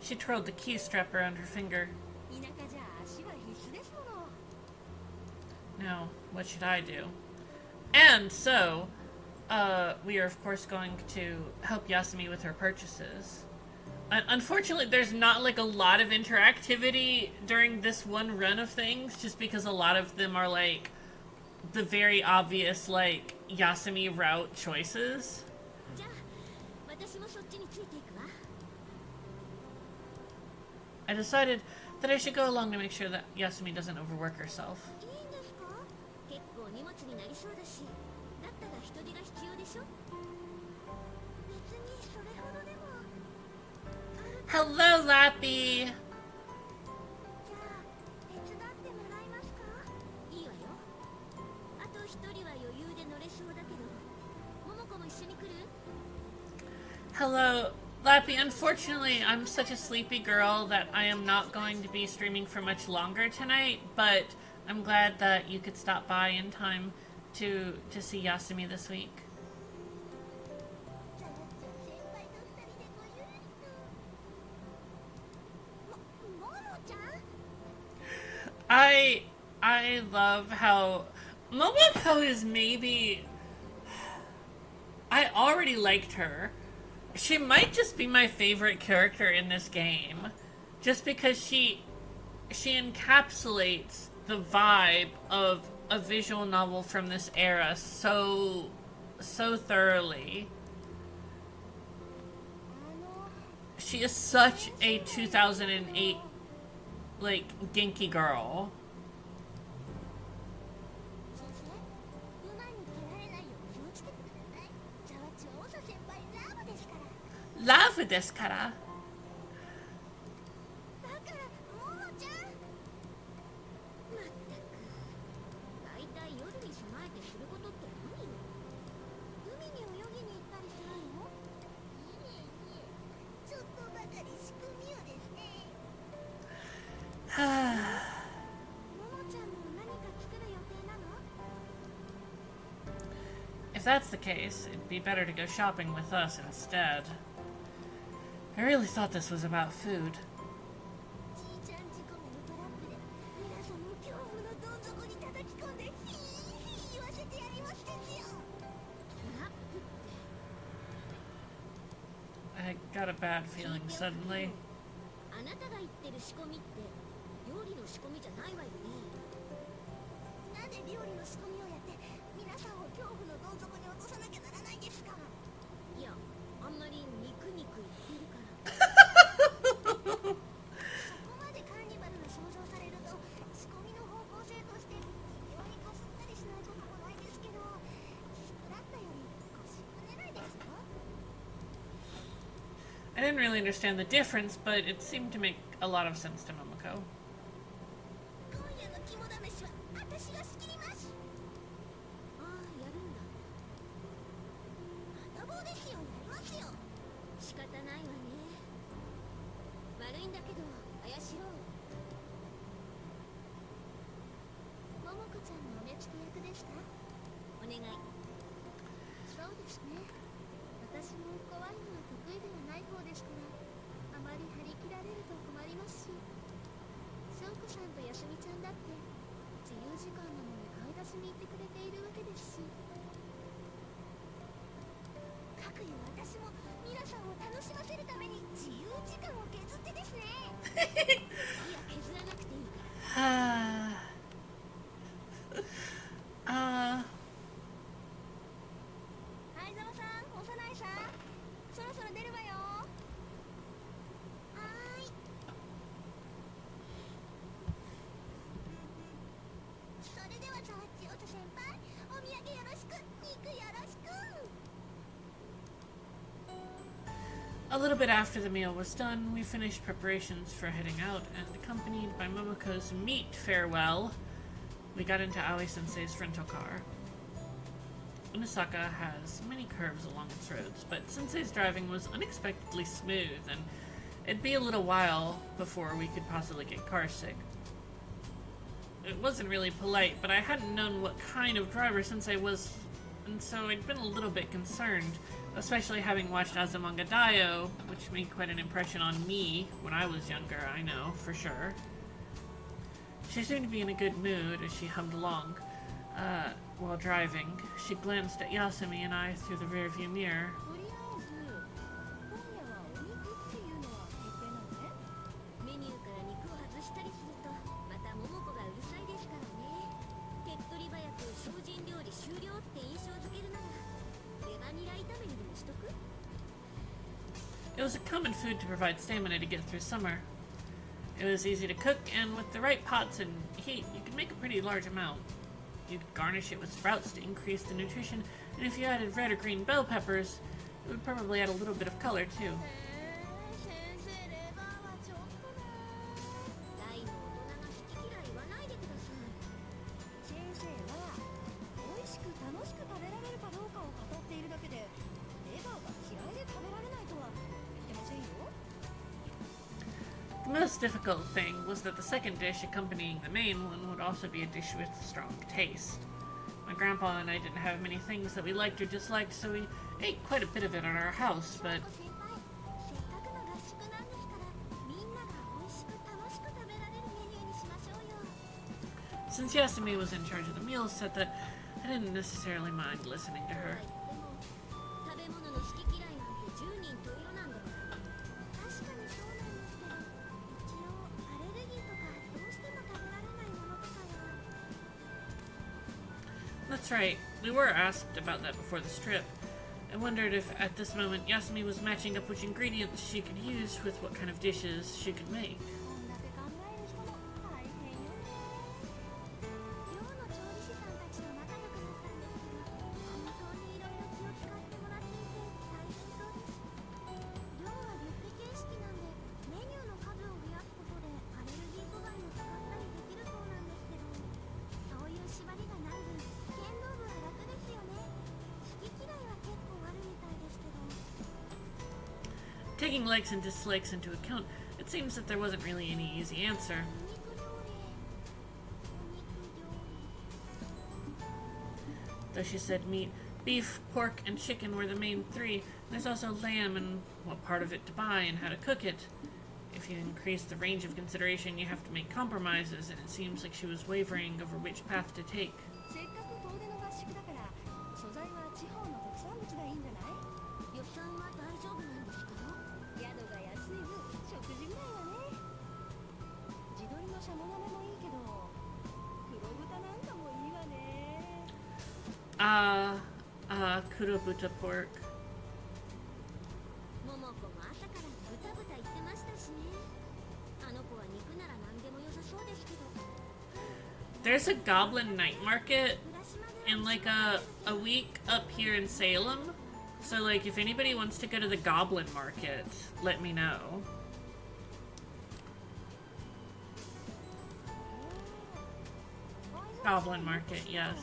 She twirled the key strap around her finger. 田舎じゃ足は必須ですもの。 Now, what should I do? And so, we are of course going to help Yasumi with her purchases. Unfortunately, there's not like a lot of interactivity during this one run of things, just because a lot of them are like the very obvious like Yasumi route choices. じゃあ私もそっちについていくわ。 I decided that I should go along to make sure that Yasumi doesn't overwork herself. いいんですか？結構荷物になりそうだし、だったら人手が必要でしょ？別にそれほどでも。 Hello, Lappy! じゃあ手伝ってもらえますか？いいわよ。あと一人は余裕で乗れそうだけど、桃子も一緒に来る？ Hello, Lappy. Unfortunately, I'm such a sleepy girl that I am not going to be streaming for much longer tonight, but I'm glad that you could stop by in time to see Yasumi this week. じゃあ先輩と二人でごゆるりと。ももちゃん？ I love how Momoko is maybe... I already liked her. She might just be my favorite character in this game, just because she encapsulates the vibe of a visual novel from this era so thoroughly. She is such a 2008 like Genki girl. 先生、馬に蹴られないよう気をつけてください。じゃあ調査先輩ラブですから。 Love this kara. だからももちゃん。まったく。だいたい夜に備えてすることって何よ？海に泳ぎに行ったりするの？いえいえ、ちょっとばかり仕組みをですね。ももちゃんも何か作る予定なの？ If that's the case, it'd be better to go shopping with us instead. I really thought this was about food. じいちゃん仕込みのトラップで皆さんを恐怖のどん底に叩き込んでヒー言わせてやりますですよ。トラップって I got a bad feeling suddenly. あなたが言ってる仕込みって料理の仕込みじゃないわよね。なんで料理の仕込みをやって皆さんを恐怖のどん底に落とさなきゃならないんですか？いや、あんまり肉肉言ってるから。そこまでカーニバルが想像されると仕込みの方向性として微妙にかすったりしないこともないですけど、スプラッタより腰くねないですよ。 I didn't really understand the difference, but it seemed to make a lot of sense to Momoko. 今夜の肝試しは私が仕切ります。ああ、やるんだ。穴棒ですよ、やりますよ。仕方ないわね。悪いんだけど、あやしろ。ですね。私も怖いのは得意ではない方ですから、あまり張り切られると困りますし、翔子さんとやすみちゃんだって自由時間なのに買い出しに行ってくれているわけですし。かくいう私もミラさんを楽しませるために自由時間を削ってですね。いや、削らなくていいから。相沢さん、幼いさん、そろそろ出るわよ。はーい。それではさ、千代田先輩、お土産よろしく、肉よろしく。A little bit after the meal was done, we finished preparations for heading out, and accompanied by Momoko's meat farewell, we got into Aoi-sensei's rental car. Unosaka has many curves along its roads, but Sensei's driving was unexpectedly smooth, and it'd be a little while before we could possibly get car sick. It wasn't really polite, but I hadn't known what kind of driver Sensei was, and so I'd been a little bit concerned, especially having watched Azumanga Daioh, which made quite an impression on me when I was younger, I know, for sure. She seemed to be in a good mood as she hummed along. While driving, she glanced at Yasumi and I through the rearview mirror. とりあえず、今夜はお肉っていうのは決定なのね。メニューから肉を外したりすると、また桃子がうるさいですからね。手っ取り早く精進料理終了って印象づけるなら、レバニラ炒めにでもしとく？ It was a common food to provide stamina to get through summer. It was easy to cook, and with the right pots and heat, you could make a pretty large amount. You could garnish it with sprouts to increase the nutrition, and if you added red or green bell peppers, it would probably add a little bit of color too. 先生、レバーはちょっとな。大の大人が好き嫌い言わないでください。先生は美味しく楽しく食べられるかどうかを語っているだけで、レバーが嫌いで食べられないとは言ってませんよ。The most difficult thing was that the second dish accompanying the main one would also be a dish with strong taste. My grandpa and I didn't have many things that we liked or disliked, so we ate quite a bit of it at our house, but 先輩、せっかくの合宿なんですから、みんなが美味しく楽しく食べられるメニューにしましょうよ。 since Yasumi was in charge of the meals, said that I didn't necessarily mind listening to her. 食べ物の好き嫌いなんて十人十色なんだから。確かにそうなんですけど、一応アレルギーとかどうしても食べられないものとかは。 That's right, we were asked about that before this trip. I wondered if at this moment Yasumi was matching up which ingredients she could use with what kind of dishes she could make. こんだけ考える人も大変よね。寮の調理師さんたちと仲良くなったんですけど、本当にいろいろ気を使ってもらっていて大変そうです。寮はビュッフェ形式なんで、メニューの数を増やすことでアレルギー素材も使ったりできるそうなんですけど、そういう縛りがない分、剣道部は楽ですよね。好き嫌いは結構あるみたいですけど。 Taking likes and dislikes into account, it seems that there wasn't really any easy answer. お肉料理、お肉料理。 Though she said meat, beef, pork, and chicken were the main three, there's also lamb and what part of it to buy and how to cook it. If you increase the range of consideration, you have to make compromises, and it seems like she was wavering over which path to take. せっかく遠出の合宿だから、素材は地方の特産物がいいんじゃない？予算は大丈夫なんですか？宿が安い分、食事ぐらいはね。地鶏のシャモ鍋もいいけど、黒豚なんかもいいわね。Kurobuta pork. 桃子も朝から豚豚言ってましたしね。あの子は肉なら何でも良さそうですけど。 There's a goblin night market in like a week up here in Salem. So like if anybody wants to go to the goblin market, let me know. Goblin market, yes.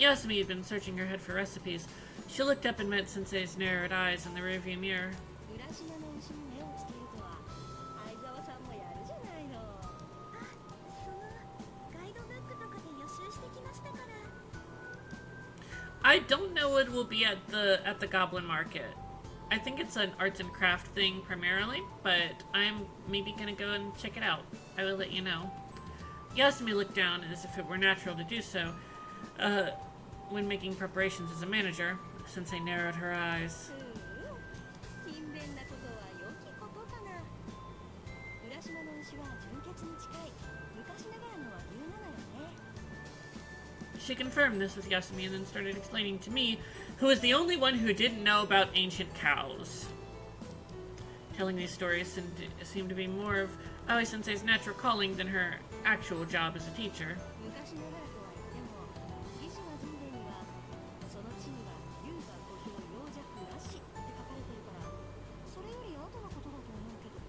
Yasumi had been searching her head for recipes. She looked up and met Sensei's narrowed eyes in the rearview mirror. 浦島の牛に目をつけるとは、相沢さんもやるじゃないの。あ、ガイドブックとかで予習してきましたから。I don't know what it will be at the Goblin Market. I think it's an arts and craft thing primarily, but I'm maybe gonna go and check it out. I will let you know. Yasumi looked down as if it were natural to do so when making preparations as a manager. Sensei narrowed her eyes. 勤勉なことは良きことかな。浦島の牛は純血に近い昔ながらの和牛なのよね。 She confirmed this with Yasumi and then started explaining to me, who was the only one who didn't know about ancient cows. Telling these stories seemed to be more of Aoi Sensei's natural calling than her actual job as a teacher. 昔ながらとは言っても、義士は神殿にはその地には龍が小兵病弱なしって書かれてるから、それより後のことだと思うけど。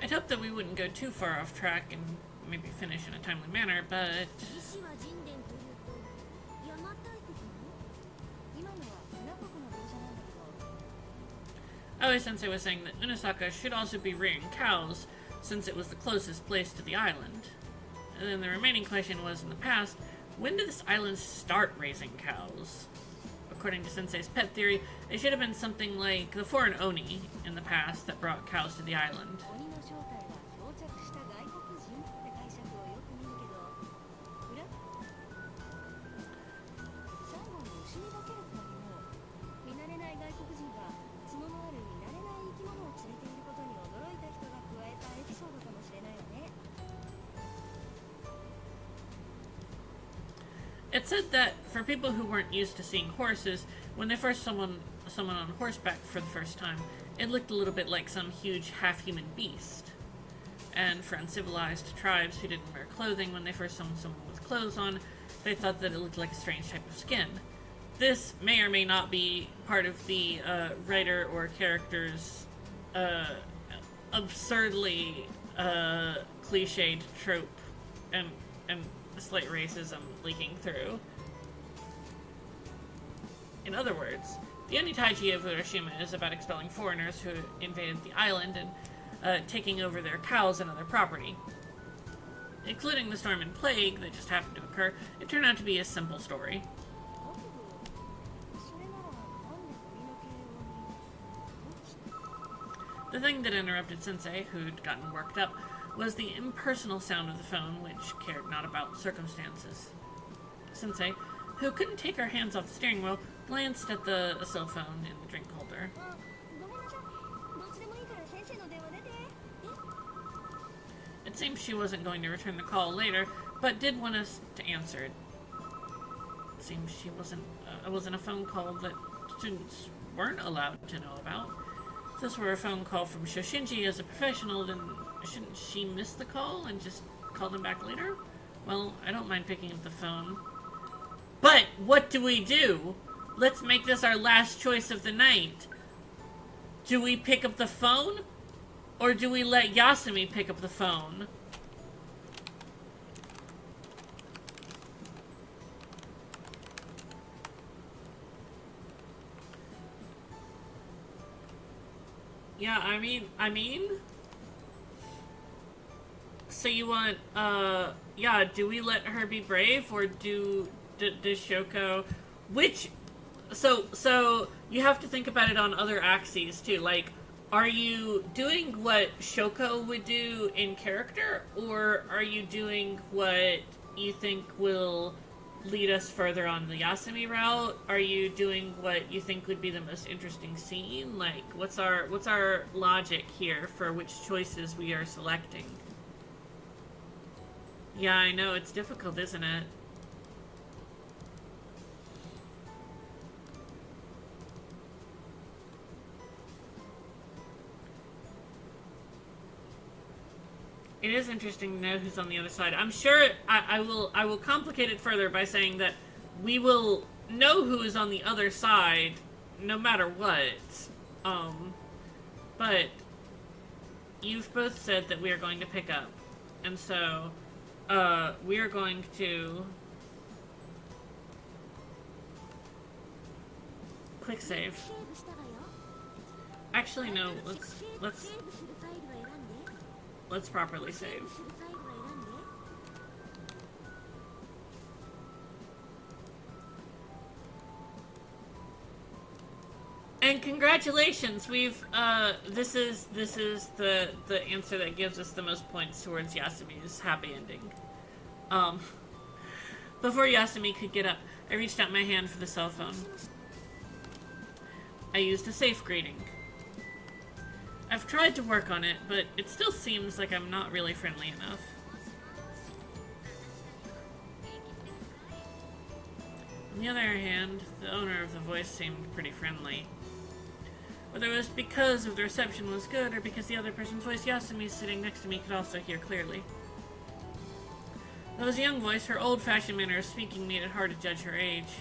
I'd hoped that we wouldn't go too far off track and maybe finish in a timely manner, but 義士は神殿というと邪馬台国の今のは船国の描写なんだけど、 Aoi Sensei was saying that Unasaka should also be rearing cows, since it was the closest place to the island. And then the remaining question was, in the past, when did this island start raising cows? According to Sensei's pet theory, it should have been something like the foreign Oni in the past that brought cows to the island. 鬼の正体は漂着した外国人って解釈をよく見るけど、最後に牛に化ける子にも、見慣れない外国人が角のある見慣れない生き物を連れていることに驚いた人が加えたエピソードかもしれないよね。 It said that for people who weren't used to seeing horses, when they first saw someone on horseback for the first time, it looked a little bit like some huge half-human beast. And for uncivilized tribes who didn't wear clothing, when they first saw someone with clothes on, they thought that it looked like a strange type of skin. This may or may not be part of the writer or character's absurdly cliched trope and slight racism leaking through. In other words, the Onitaiji of Hiroshima is about expelling foreigners who invaded the island and taking over their cows and other property. Including the storm and plague that just happened to occur, it turned out to be a simple story. だけど、それならなんで鳥の慶応に The thing that interrupted Sensei, who'd gotten worked up, was the impersonal sound of the phone, which cared not about circumstances. Sensei, who couldn't take her hands off the steering wheel, glanced at the cell phone in the drink holder. あ、ごめんなさい。どっちでもいいから先生の電話出て。It seemed she wasn't going to return the call later, but did want us to answer it. It seemed she wasn't a phone call that students weren't allowed to know about. If this were a phone call from Shoshinji as a professional, then shouldn't she miss the call and just call them back later? Well, I don't mind picking up the phone. But what do we do? Let's make this our last choice of the night. Do we pick up the phone? Or do we let Yasumi pick up the phone? Yeah, I mean... So you want, yeah, do we let her be brave, or does Shoko... Which... So, you have to think about it on other axes, too. Like, are you doing what Shoko would do in character, or are you doing what you think will lead us further on the Yasumi route? Are you doing what you think would be the most interesting scene? Like, what's our logic here for which choices we are selecting? Yeah, I know, it's difficult, isn't it? It is interesting to know who's on the other side. I'm sure I will complicate it further by saying that we will know who is on the other side no matter what. But you've both said that we are going to pick up. And so we are going to quick save. セーブしたわよ。 Actually no, セーブするファイルを選んで。 let's properly セー save. ブするファイルを選んで。And congratulations, we've this is the answer that gives us the most points towards Yasumi's happy ending. Before Yasumi could get up, I reached out my hand for the cell phone. I used a safe greeting. I've tried to work on it, but it still seems like I'm not really friendly enough. On the other hand, the owner of the voice seemed pretty friendly. Whether it was because the reception was good or because the other person's voice, Yasumi sitting next to me could also hear clearly. Though it was a young voice, her old-fashioned manner of speaking made it hard to judge her age.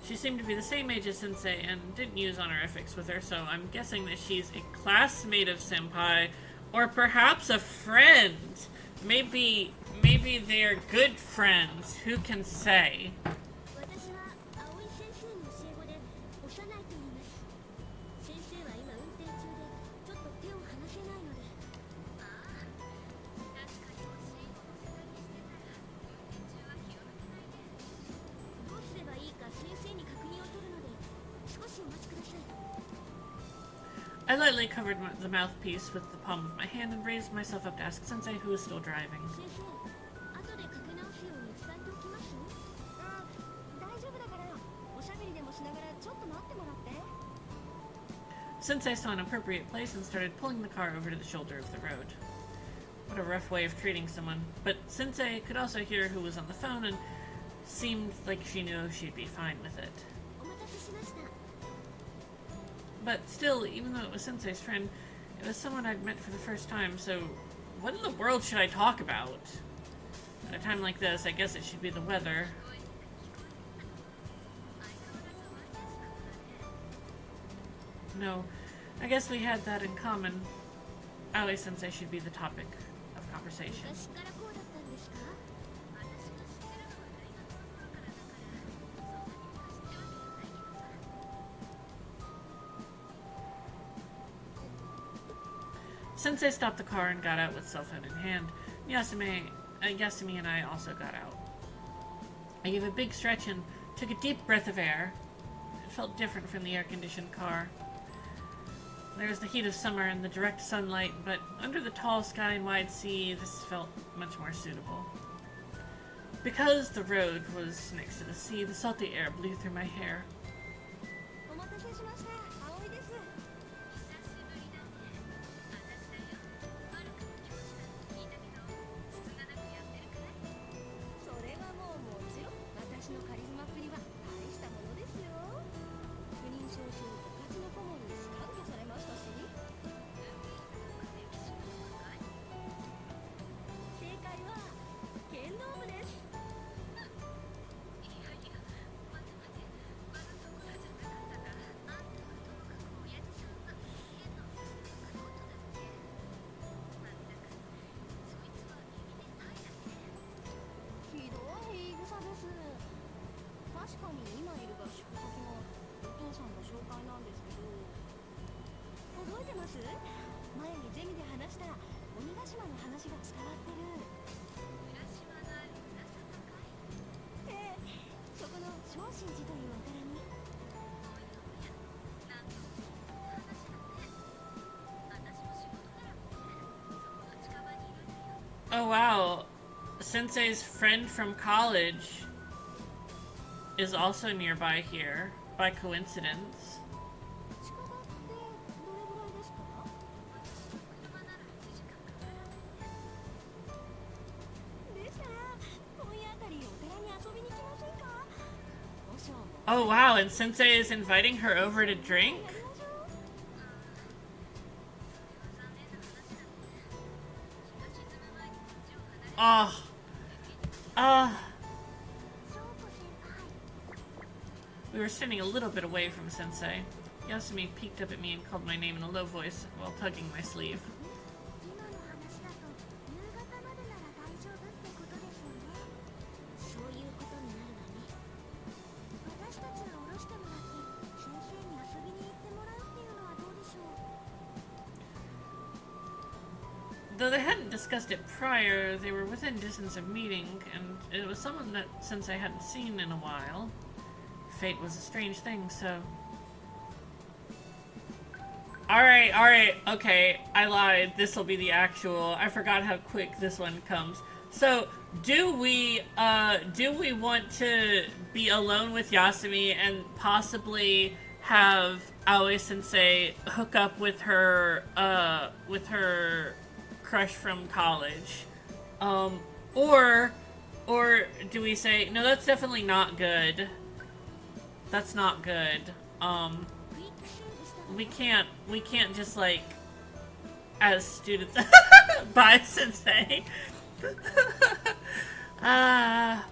She seemed to be the same age as Sensei and didn't use honorifics with her, so I'm guessing that she's a classmate of Senpai, or perhaps a friend. Maybe they're good friends. Who can say? 私は葵先生の教え子で幼いと言います。先生は今運転中でちょっと手を離せないので。ああ、確かに教え子を世代にしてたら運転中は気を抜けないね。どうすればいいか先生に確認を取るので少しお待ちください。 I lightly covered the mouthpiece with the palm of my hand and raised myself up to ask Sensei who was still driving. 先生、後でかけ直すように伝えておきます？大丈夫だから、おしゃべりでもしながらちょっと待ってもらって。 Sensei saw an appropriate place and started pulling the car over to the shoulder of the road. What a rough way of treating someone. But Sensei could also hear who was on the phone and seemed like she knew she'd be fine with it. お待たせしました。 But still, even though it was Sensei's friend, it was someone I'd met for the first time, so what in the world should I talk about? At a time like this, I guess it should be the weather. No, I guess we had that in common. Aoi Sensei should be the topic of conversation. 昔からこうだったんですか？私が知ってるのは大学の頃からだから、そんなに昔ってわけじゃないけどさ。 Sensei stopped the car and got out with cell phone in hand. Yasumi and I also got out. I gave a big stretch and took a deep breath of air. It felt different from the air-conditioned car. There was the heat of summer and the direct sunlight, but under the tall sky and wide sea, this felt much more suitable. Because the road was next to the sea, the salty air blew through my hair. お待たせしました。葵です。久しぶりだね。私だよ。マルクの教師だって聞いたけど、つつがなくやってるかい？それはもちろん私のカリスマっぷりは大したものですよ。不妊症症部活の顧問にスカウトされましたし。歴史のかい？正解は剣道部です。いやいや、待て待て。まだそこらじゃなかったか。あんたはともかく親父さんは剣の部スカウトだって。まったく、そいつは耳でないだけ。ひどい言い草です。確かに今いる合宿先がお父さんの紹介なんですけど、覚えてます？前にゼミで話した鬼ヶ島の話が伝わってる。浦島がある裏坂かい？ええ、そこの昇進寺というお寺に。おやおや、なんとも素敵な話だね。私も仕事からもね、そこの近場にいるんだよ。 Oh wow, Sensei's friend from college is also nearby here, by coincidence. 近場ってどれぐらいですか？車なら1時間かからないね。でしたら今夜あたりお寺に遊びに来ませんか？和尚も Oh wow, and Sensei is inviting her over to drink? やりましょう。それは残念な話だね。日が沈む前にこっちを離れて。 Ah. Ah. 翔子先輩。 We were standing a little bit away from Sensei. Yasumi peeked up at me and called my name in a low voice while tugging my sleeve. 今の話だと夕方までなら大丈夫ってことですよね。そういうことになるわね。私たちが降ろしてもらって先生に遊びに行ってもらうっていうのはどうでしょう。though they hadn't discussed it prior, they were within distance of meeting, and it was someone that since I hadn't seen in a while. Fate was a strange thing, so... Alright, okay, I lied. This'll be the actual... I forgot how quick this one comes. So, do we want to be alone with Yasumi and possibly have Aoi-sensei hook up with her crush from college? Or do we say, no, that's definitely not good. That's not good. We can't just, like, as students... Bye, Sensei! あ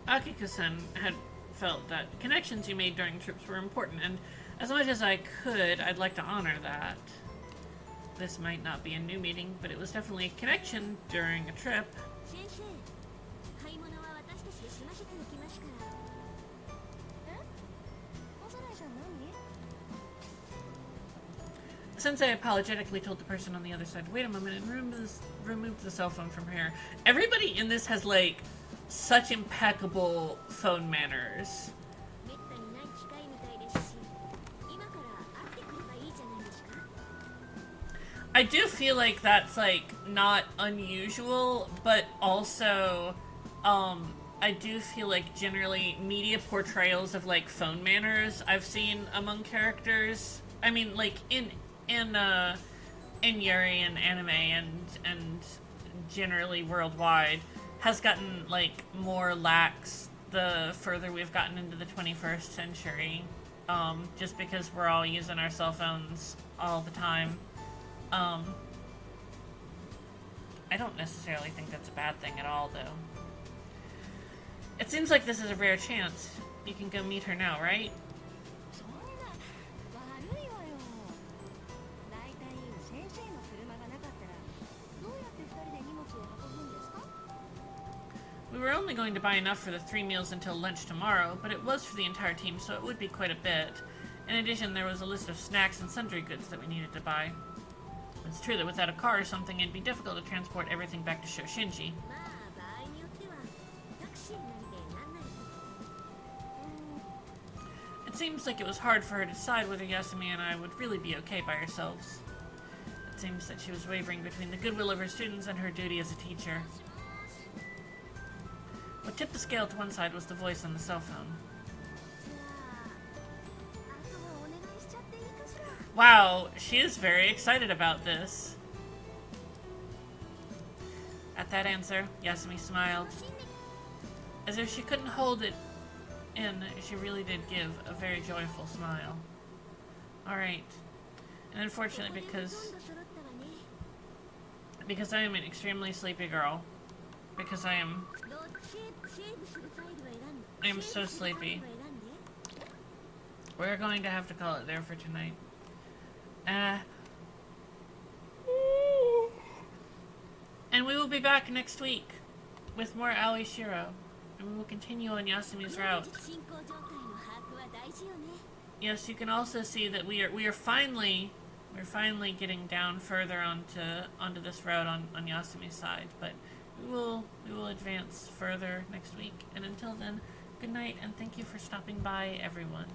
あ Akiko-san had felt that connections you made during trips were important, and as much as I could, I'd like to honor that. This might not be a new meeting, but it was definitely a connection during a trip. Sensei apologetically told the person on the other side, wait a moment, and removed the cell phone from her. Everybody in this has, like, such impeccable phone manners. I do feel like that's, like, not unusual, but also, I do feel like generally media portrayals of, like, phone manners I've seen among characters. I mean, like, in Yuri and anime and generally worldwide has gotten, like, more lax the further we've gotten into the 21st century. Just because we're all using our cell phones all the time. I don't necessarily think that's a bad thing at all, though. It seems like this is a rare chance. You can go meet her now, right? We were only going to buy enough for the 3 meals until lunch tomorrow, but it was for the entire team, so it would be quite a bit. In addition, there was a list of snacks and sundry goods that we needed to buy. It's true that without a car or something, it'd be difficult to transport everything back to Shoshinji. It seems like it was hard for her to decide whether Yasumi and I would really be okay by ourselves. It seems that she was wavering between the goodwill of her students and her duty as a teacher. What tipped the scale to one side was the voice on the cell phone. Wow, she is very excited about this. At that answer, Yasumi smiled. As if she couldn't hold it in, she really did give a very joyful smile. Alright. And unfortunately, because I am an extremely sleepy girl, because I am so sleepy, we're going to have to call it there for tonight. And we will be back next week with more Aoi Shiro, and we will continue on Yasumi's route. Yes, you can also see that we are finally getting down further onto this route on Yasumi's side, but we will advance further next week. And until then, good night, and thank you for stopping by, everyone.